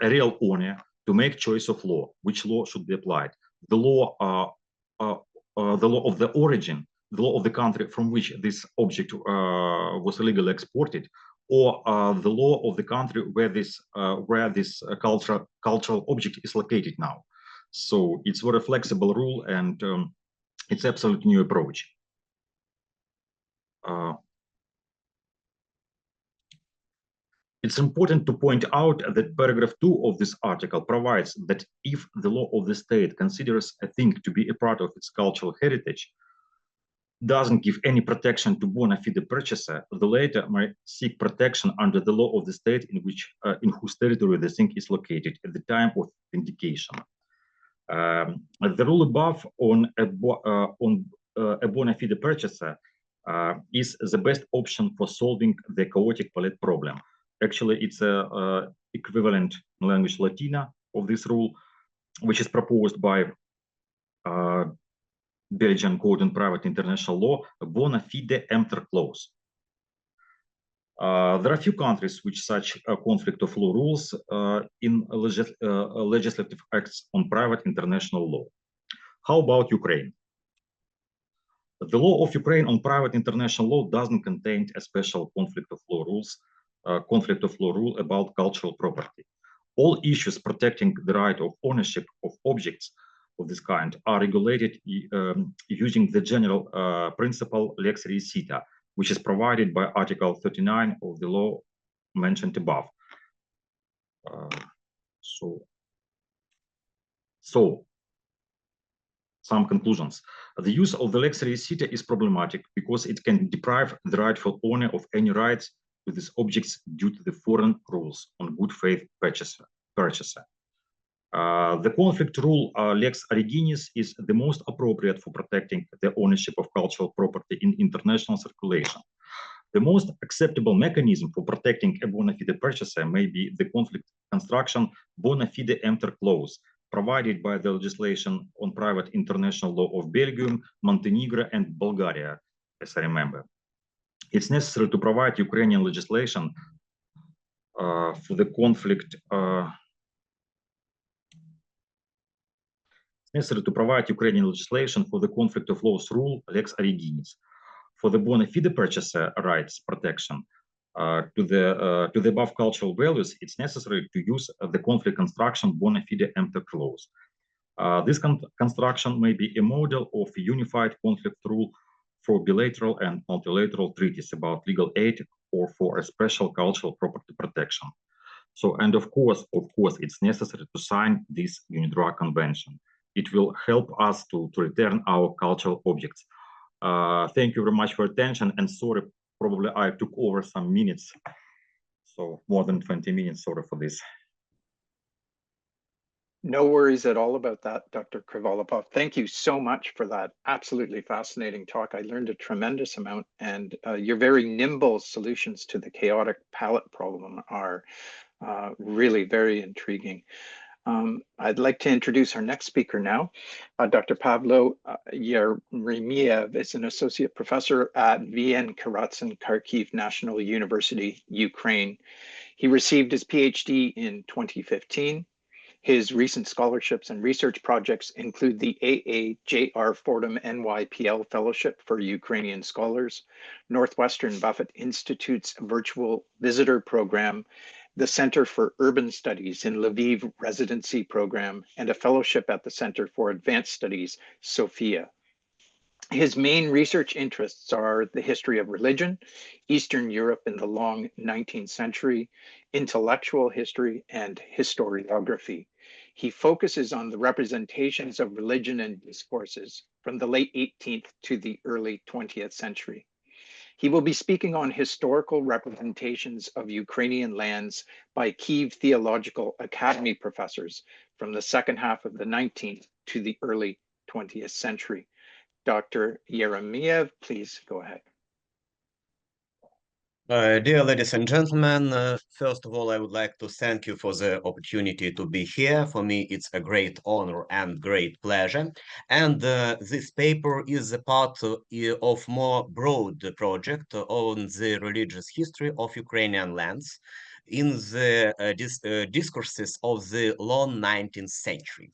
real owner to make choice of law, which law should be applied. The law of the origin, the law of the country from which this object was illegally exported, or the law of the country where this cultural object is located now. So it's a very flexible rule, and it's absolutely new approach. It's important to point out that paragraph 2 of this article provides that if the law of the state considers a thing to be a part of its cultural heritage, doesn't give any protection to bona fide purchaser, the latter may seek protection under the law of the state in whose territory the thing is located at the time of vindication. The rule above on a bona fide purchaser is the best option for solving the chaotic palette problem. Actually, it's a equivalent in language Latina of this rule, which is proposed by Belgian Code on Private International Law, a bona fide emptor clause. There are few countries which such a conflict of law rules in legislative acts on private international law. How about Ukraine? The law of Ukraine on private international law doesn't contain a special conflict of law rule about cultural property. All issues protecting the right of ownership of objects of this kind are regulated using the general principle lex resita, which is provided by Article 39 of the law mentioned above. So some conclusions. The use of the lex resita is problematic because it can deprive the rightful owner of any rights to these objects due to the foreign rules on good faith purchaser. The conflict rule lex originis is the most appropriate for protecting the ownership of cultural property in international circulation. The most acceptable mechanism for protecting a bona fide purchaser may be the conflict construction bona fide emptor clause, provided by the legislation on private international law of Belgium, Montenegro, and Bulgaria, as I remember. It's necessary to provide Ukrainian legislation for the conflict. Necessary to provide Ukrainian legislation for the conflict of laws rule lex originis. For the bona fide purchaser rights protection to the above cultural values, it's necessary to use the conflict construction bona fide emptor clause. This construction may be a model of a unified conflict rule for bilateral and multilateral treaties about legal aid or for a special cultural property protection. So, and of course, it's necessary to sign this UNIDROIT convention. It will help us to return our cultural objects. Thank you very much for attention, and sorry, probably I took over some minutes, so more than 20 minutes, sorry for this. No worries at all about that, Dr. Kryvolapov. Thank you so much for that absolutely fascinating talk. I learned a tremendous amount, and your very nimble solutions to the chaotic palette problem are really very intriguing. I'd like to introduce our next speaker now. Dr. Pavlo Yeremiev is an associate professor at VN Kherson Kharkiv National University, Ukraine. He received his PhD in 2015. His recent scholarships and research projects include the AAJR Fordham NYPL Fellowship for Ukrainian Scholars, Northwestern Buffett Institute's Virtual Visitor Program, the Center for Urban Studies in Lviv residency program, and a fellowship at the Center for Advanced Studies, Sofia. His main research interests are the history of religion, Eastern Europe in the long 19th century, intellectual history, and historiography. He focuses on the representations of religion and discourses from the late 18th to the early 20th century. He will be speaking on historical representations of Ukrainian lands by Kyiv Theological Academy professors from the second half of the 19th to the early 20th century. Dr. Yeremiev, please go ahead. Dear ladies and gentlemen, first of all, I would like to thank you for the opportunity to be here. For me, it's a great honor and great pleasure. And this paper is a part of more broad project on the religious history of Ukrainian lands in the discourses of the long 19th century.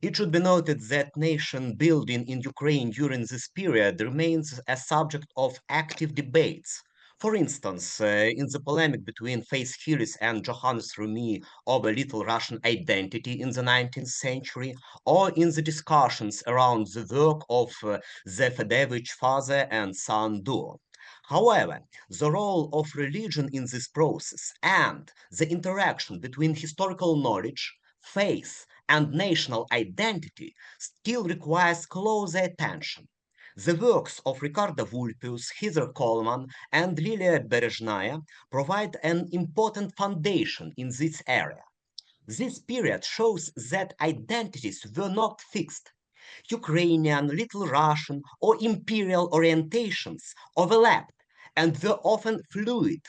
It should be noted that nation building in Ukraine during this period remains a subject of active debates. For instance, in the polemic between Faith Hillis and Johannes Rumi over Little Russian identity in the 19th century, or in the discussions around the work of the Fedevich father and son duo. However, the role of religion in this process and the interaction between historical knowledge, faith, and national identity still requires closer attention. The works of Ricardo Vulpius, Heather Coleman, and Lilia Berezhnaya provide an important foundation in this area. This period shows that identities were not fixed. Ukrainian, Little Russian, or imperial orientations overlapped and were often fluid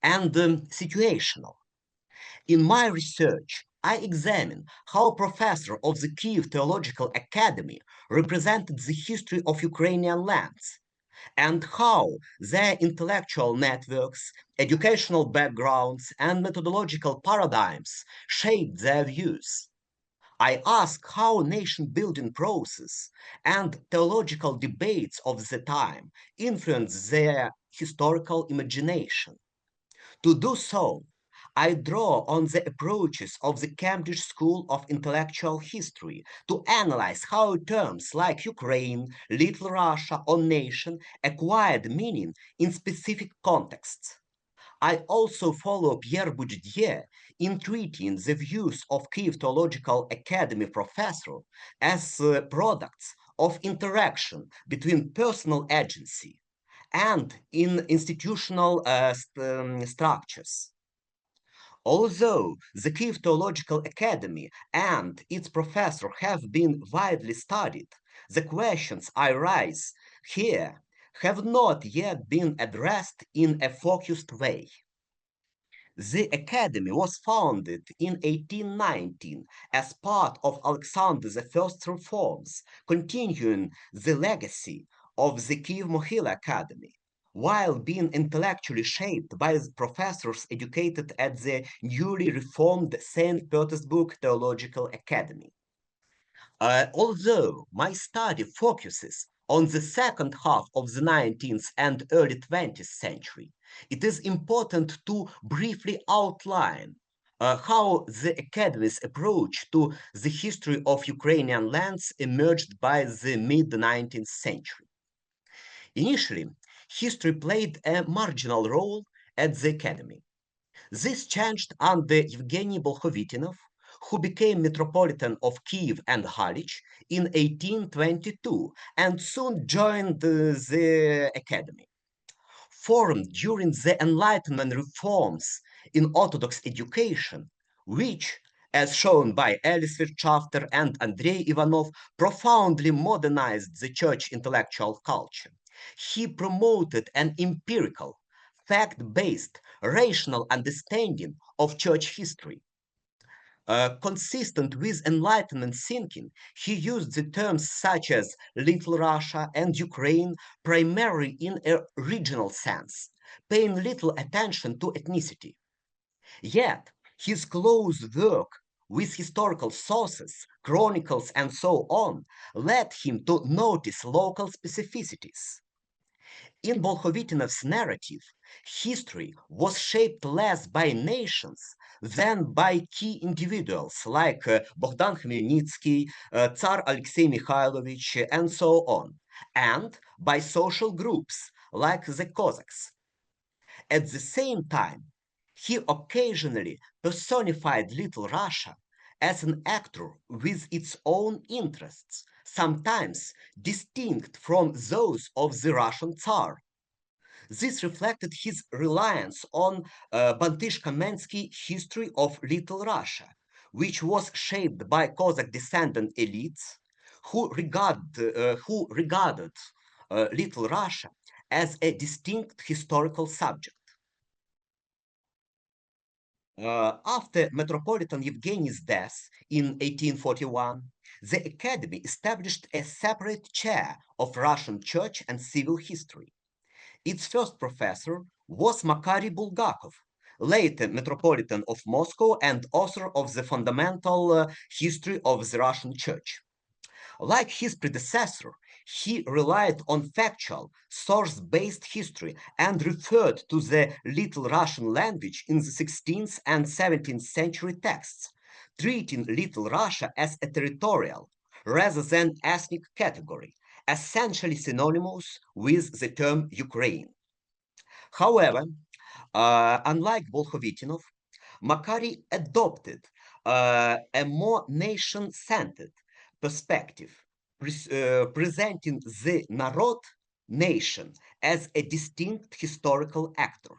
and situational. In my research, I examine how a professor of the Kyiv Theological Academy represented the history of Ukrainian lands, and how their intellectual networks, educational backgrounds, and methodological paradigms shaped their views. I ask how nation-building process and theological debates of the time influenced their historical imagination. To do so, I draw on the approaches of the Cambridge School of Intellectual History to analyze how terms like Ukraine, Little Russia, or nation acquired meaning in specific contexts. I also follow Pierre Bourdieu in treating the views of Kyiv Theological Academy professor as products of interaction between personal agency and in institutional structures. Although the Kyiv Theological Academy and its professor have been widely studied, the questions I raise here have not yet been addressed in a focused way. The academy was founded in 1819 as part of Alexander I's reforms, continuing the legacy of the Kyiv Mohyla Academy, while being intellectually shaped by the professors educated at the newly reformed St. Petersburg Theological Academy. Although my study focuses on the second half of the 19th and early 20th century, it is important to briefly outline how the Academy's approach to the history of Ukrainian lands emerged by the mid-19th century. Initially, history played a marginal role at the Academy. This changed under Evgeny Bolkhovitinov, who became Metropolitan of Kyiv and Halich in 1822 and soon joined the Academy. Formed during the Enlightenment reforms in Orthodox education, which, as shown by Elisver Chafter and Andrei Ivanov, profoundly modernized the church intellectual culture. He promoted an empirical, fact-based, rational understanding of church history. Consistent with Enlightenment thinking, he used the terms such as Little Russia and Ukraine primarily in a regional sense, paying little attention to ethnicity. Yet, his close work with historical sources, chronicles, and so on, led him to notice local specificities. In Bolkhovitinev's narrative, history was shaped less by nations than by key individuals like Bogdan Khmelnytsky, Tsar Alexei Mikhailovich, and so on, and by social groups like the Cossacks. At the same time, he occasionally personified Little Russia as an actor with its own interests, sometimes distinct from those of the Russian Tsar. This reflected his reliance on Bantysh-Kamensky history of Little Russia, which was shaped by Cossack descendant elites who regarded Little Russia as a distinct historical subject. After Metropolitan Yevgeny's death in 1841, the Academy established a separate chair of Russian Church and Civil History. Its first professor was Makary Bulgakov, later Metropolitan of Moscow and author of the fundamental history of the Russian Church. Like his predecessor, he relied on factual, source-based history and referred to the Little Russian language in the 16th and 17th century texts, treating Little Russia as a territorial rather than ethnic category, essentially synonymous with the term Ukraine. However, unlike Bolkhovitinov, Makary adopted a more nation-centered perspective, presenting the Narod, nation, as a distinct historical actor.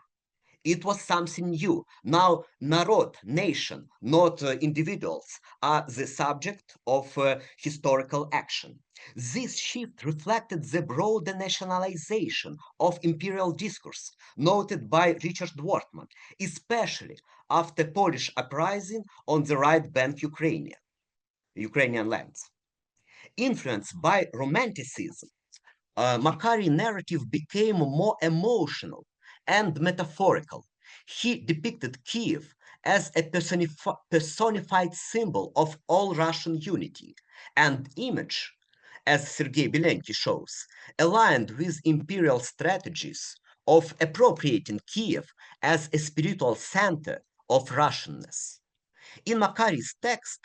It was something new. Now, Narod, nation, not individuals, are the subject of historical action. This shift reflected the broader nationalization of imperial discourse noted by Richard Wortman, especially after Polish uprising on the right bank Ukrainian lands. Influenced by Romanticism, Makary narrative became more emotional and metaphorical. He depicted Kyiv as a personified symbol of all Russian unity, and image, as Sergei Belenky shows, aligned with imperial strategies of appropriating Kyiv as a spiritual center of Russianness. In Makary's text,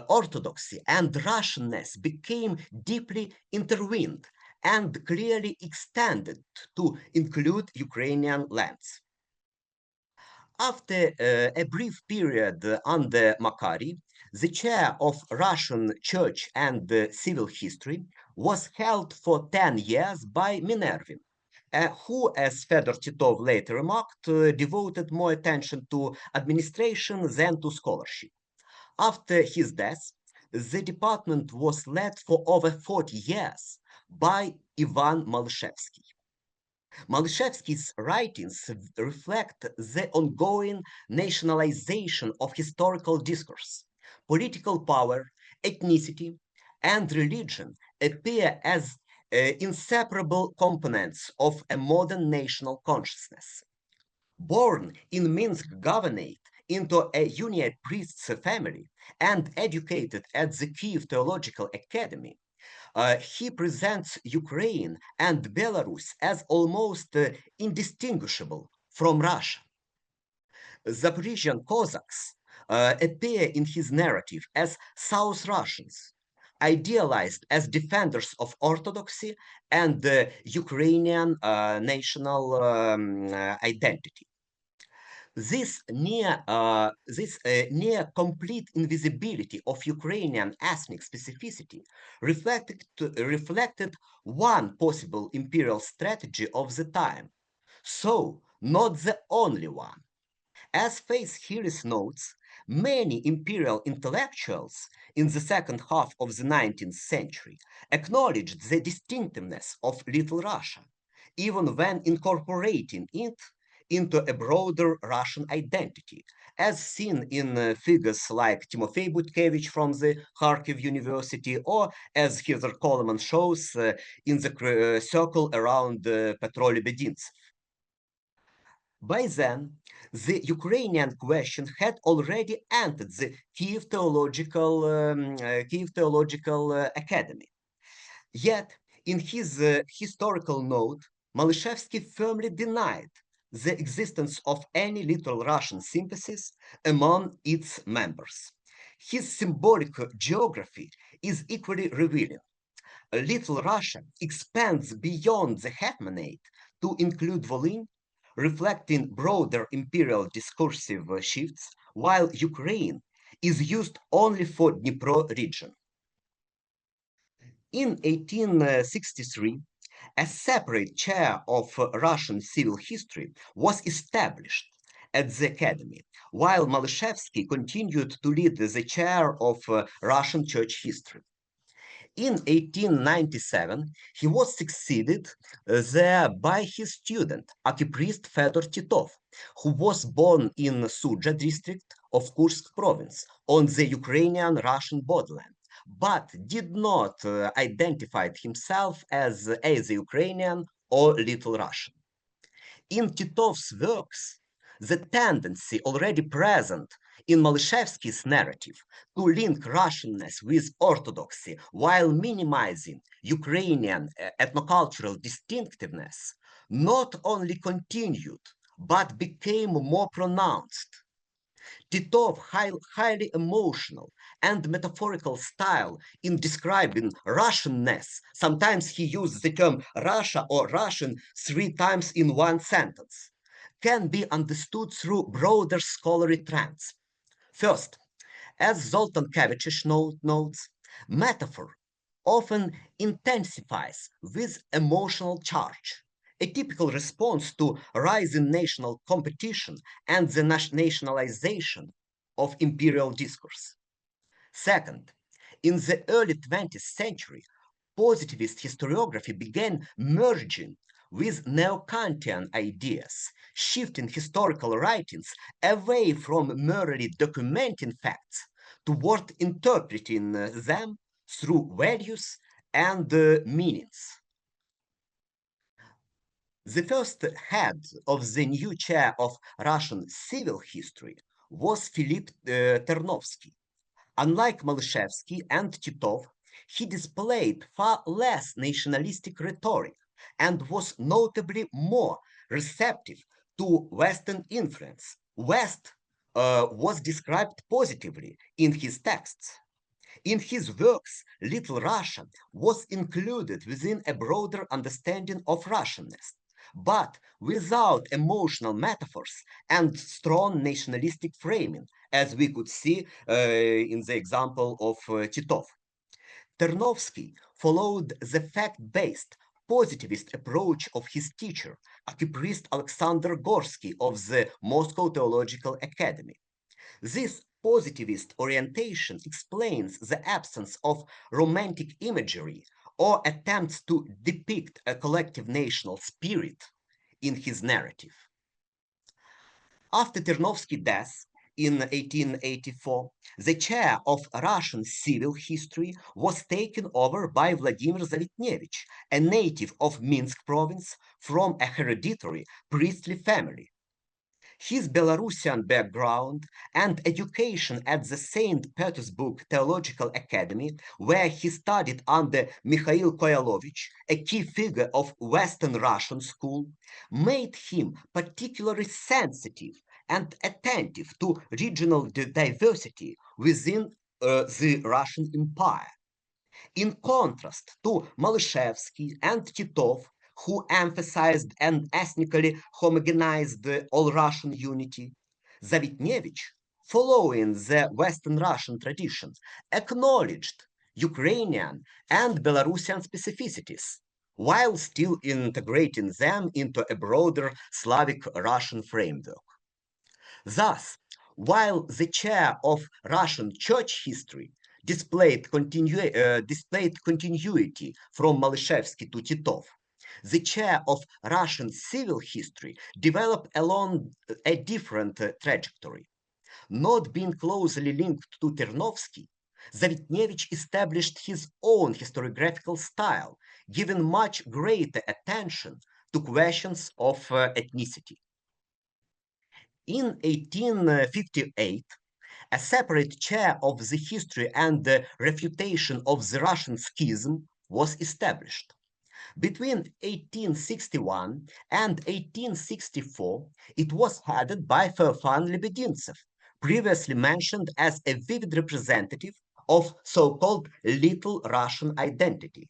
Orthodoxy and Russianness became deeply intertwined and clearly extended to include Ukrainian lands. After a brief period under Makary, the chair of Russian Church and Civil History was held for 10 years by Minervin, who, as Fedor Titov later remarked, devoted more attention to administration than to scholarship. After his death, the department was led for over 40 years by Ivan Malishevsky. Malishevsky's writings reflect the ongoing nationalization of historical discourse. Political power, ethnicity, and religion appear as inseparable components of a modern national consciousness. Born in Minsk Governorate into a Uniate priest's family and educated at the Kyiv Theological Academy, he presents Ukraine and Belarus as almost indistinguishable from Russia. Zaporizhian Cossacks appear in his narrative as South Russians, idealized as defenders of orthodoxy and Ukrainian national identity. This near complete invisibility of Ukrainian ethnic specificity reflected one possible imperial strategy of the time, so not the only one. As Faith Hillis notes, many imperial intellectuals in the second half of the 19th century acknowledged the distinctiveness of Little Russia, even when incorporating it into a broader Russian identity, as seen in figures like Timofey Butkevich from the Kharkiv University, or as Heather Coleman shows in the circle around Petro Lebedinsk. By then, the Ukrainian question had already entered the Kyiv Theological Academy. Yet, in his historical note, Molikevych firmly denied the existence of any Little Russian sympathies among its members. His symbolic geography is equally revealing. Little Russia expands beyond the Hetmanate to include Volyn, reflecting broader imperial discursive shifts, while Ukraine is used only for Dnipro region. In 1863, a separate chair of Russian civil history was established at the academy, while Molikevych continued to lead the chair of Russian church history. In 1897, he was succeeded there by his student, archpriest Fedor Titov, who was born in Sudzha district of Kursk province on the Ukrainian-Russian borderland, but did not identify himself as either Ukrainian or Little Russian. In Titov's works, the tendency already present in Molikevsky's narrative to link Russianness with Orthodoxy while minimizing Ukrainian ethnocultural distinctiveness not only continued, but became more pronounced. Titov's highly emotional and metaphorical style in describing Russianness, sometimes he used the term Russia or Russian 3 times in one sentence, can be understood through broader scholarly trends. First, as Zoltan Kavicic notes, metaphor often intensifies with emotional charge, a typical response to rising national competition and the nationalization of imperial discourse. Second, in the early 20th century, positivist historiography began merging with neo-Kantian ideas, shifting historical writings away from merely documenting facts toward interpreting them through values and meanings. The first head of the new chair of Russian civil history was Philip Ternovsky. Unlike Molikevych and Titov, he displayed far less nationalistic rhetoric and was notably more receptive to Western influence. West was described positively in his texts. In his works, Little Russia was included within a broader understanding of Russianness, but without emotional metaphors and strong nationalistic framing, as we could see in the example of Titov. Ternovsky followed the fact-based positivist approach of his teacher, archpriest Alexander Gorsky of the Moscow Theological Academy. This positivist orientation explains the absence of romantic imagery or attempts to depict a collective national spirit in his narrative. After Ternovsky's death in 1884, the chair of Russian civil history was taken over by Vladimir Zavitnevich, a native of Minsk province from a hereditary priestly family. His Belarusian background and education at the St. Petersburg Theological Academy, where he studied under Mikhail Koyalovich, a key figure of Western Russian school, made him particularly sensitive and attentive to regional diversity within the Russian Empire. In contrast to Molikevych and Titov, who emphasized an ethnically homogenized all-Russian unity, Zavitnevich, following the Western Russian tradition, acknowledged Ukrainian and Belarusian specificities, while still integrating them into a broader Slavic Russian framework. Thus, while the chair of Russian church history displayed continuity from Molikevych to Titov, the chair of Russian civil history developed along a different trajectory. Not being closely linked to Ternovsky, Zavitnevich established his own historiographical style, giving much greater attention to questions of ethnicity. In 1858, a separate chair of the history and the refutation of the Russian schism was established. Between 1861 and 1864, it was headed by Feofan Lebedintsev, previously mentioned as a vivid representative of so-called Little Russian identity.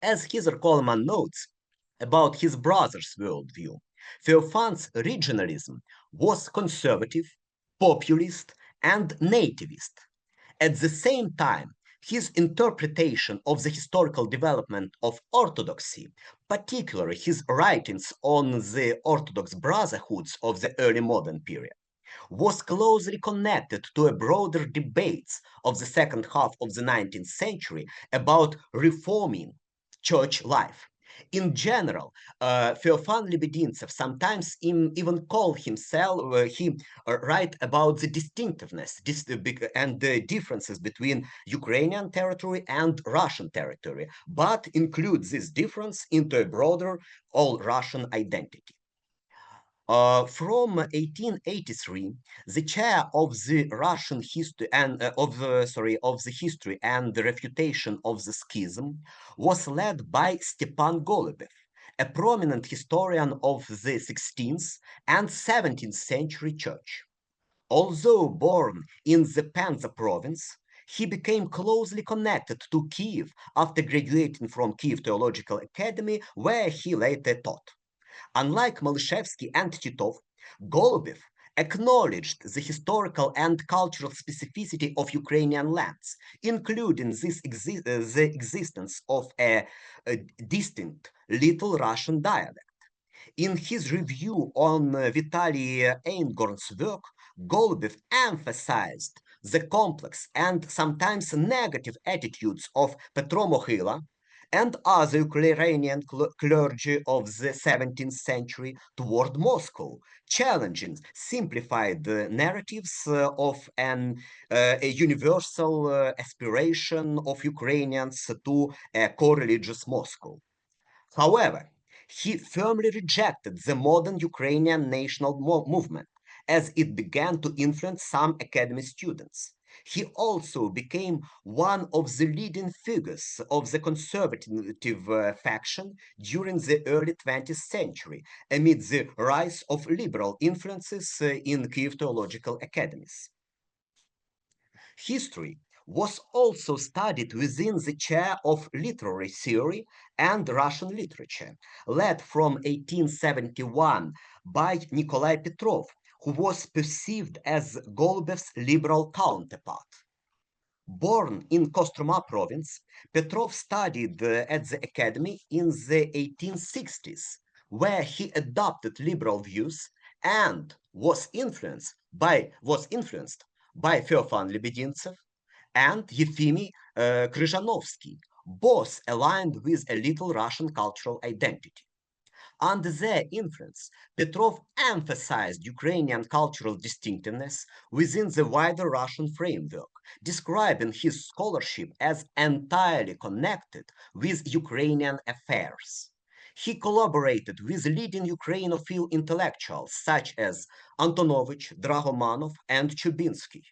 As Heather Coleman notes about his brother's worldview, Feofan's regionalism was conservative, populist, and nativist. At the same time, his interpretation of the historical development of Orthodoxy, particularly his writings on the Orthodox brotherhoods of the early modern period, was closely connected to a broader debate of the second half of the 19th century about reforming church life. In general, Feofan Lebedintsev sometimes even called himself, he write about the distinctiveness and the differences between Ukrainian territory and Russian territory, but includes this difference into a broader all-Russian identity. From 1883, the chair of the Russian history and of the history and the refutation of the schism was led by Stepan Golubev, a prominent historian of the 16th and 17th century church. Although born in the Penza province, he became closely connected to Kyiv after graduating from Kyiv Theological Academy, where he later taught. Unlike Molikevych and Titov, Golubev acknowledged the historical and cultural specificity of Ukrainian lands, including the existence of a distinct Little Russian dialect. In his review on Vitaly Einhorn's work, Golubev emphasized the complex and sometimes negative attitudes of Petro Mohyla and other Ukrainian clergy of the 17th century toward Moscow, challenging simplified narratives of a universal aspiration of Ukrainians to a co-religious Moscow. However, he firmly rejected the modern Ukrainian national movement as it began to influence some academy students. He also became one of the leading figures of the conservative faction during the early 20th century, amid the rise of liberal influences in Kyiv theological academies. History was also studied within the chair of literary theory and Russian literature, led from 1871 by Nikolai Petrov, who was perceived as Golubev's liberal counterpart. Born in Kostroma province, Petrov studied at the academy in the 1860s, where he adopted liberal views and was influenced by Feofan Lebedintsev and Yefimy Kryzhanovsky, both aligned with a Little Russian cultural identity. Under their influence, Petrov emphasized Ukrainian cultural distinctiveness within the wider Russian framework, describing his scholarship as entirely connected with Ukrainian affairs. He collaborated with leading Ukrainophile intellectuals such as Antonovich, Dragomanov, and Chubinsky.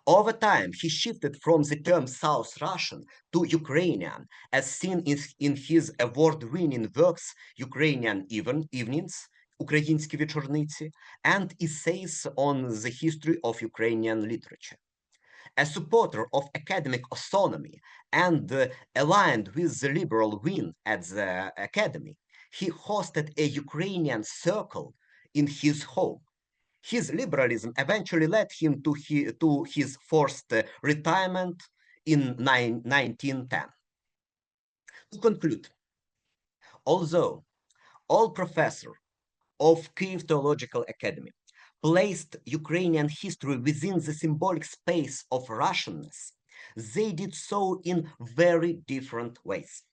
Over time, he shifted from the term South Russian to Ukrainian, as seen in his award-winning works Ukrainian Evenings, Українські вечорниці, and essays on the history of Ukrainian literature. A supporter of academic autonomy and aligned with the liberal wing at the academy, he hosted a Ukrainian circle in his home. His liberalism eventually led him to his forced retirement in 1910. To conclude, although all professors of Kyiv Theological Academy placed Ukrainian history within the symbolic space of Russianness, they did so in very different ways.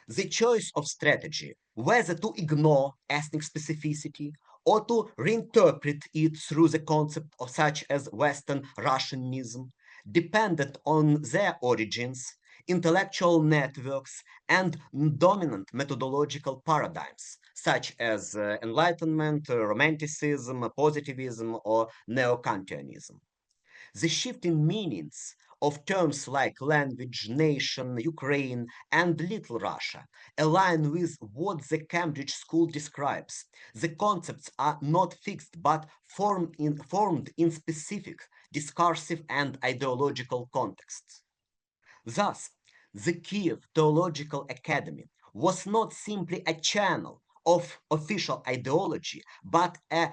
The choice of strategy, whether to ignore ethnic specificity or to reinterpret it through the concept of such as Western Russianism, depended on their origins, intellectual networks, and dominant methodological paradigms, such as Enlightenment, Romanticism, Positivism, or Neo-Kantianism. The shifting meanings of terms like language, nation, Ukraine, and Little Russia align with what the Cambridge School describes. The concepts are not fixed but formed in specific discursive and ideological contexts. Thus, the Kyiv Theological Academy was not simply a channel of official ideology, but a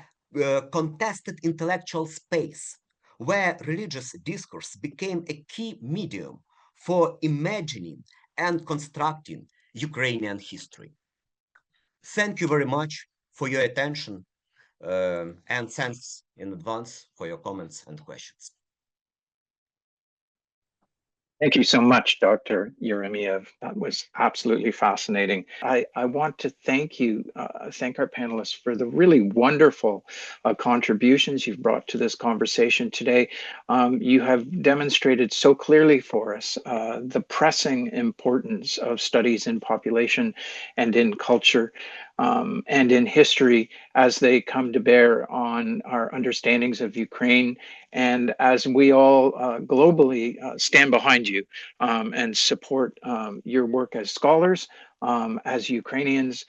contested intellectual space where religious discourse became a key medium for imagining and constructing Ukrainian history. Thank you very much for your attention, and thanks in advance for your comments and questions. Thank you so much, Dr. Yeremiev. That was absolutely fascinating. I want to thank you, thank our panelists for the really wonderful contributions you've brought to this conversation today. You have demonstrated so clearly for us the pressing importance of studies in population and in culture and in history as they come to bear on our understandings of Ukraine, and as we all globally stand behind you and support your work as scholars, as Ukrainians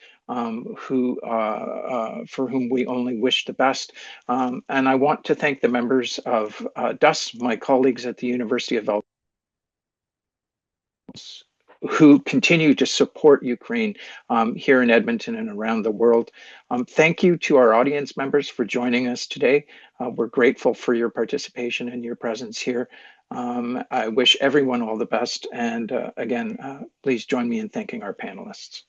who for whom we only wish the best. And I want to thank the members of DUSS, my colleagues at the University of Alberta, who continue to support Ukraine here in Edmonton and around the world. Thank you to our audience members for joining us today. We're grateful for your participation and your presence here. I wish everyone all the best. And again, please join me in thanking our panelists.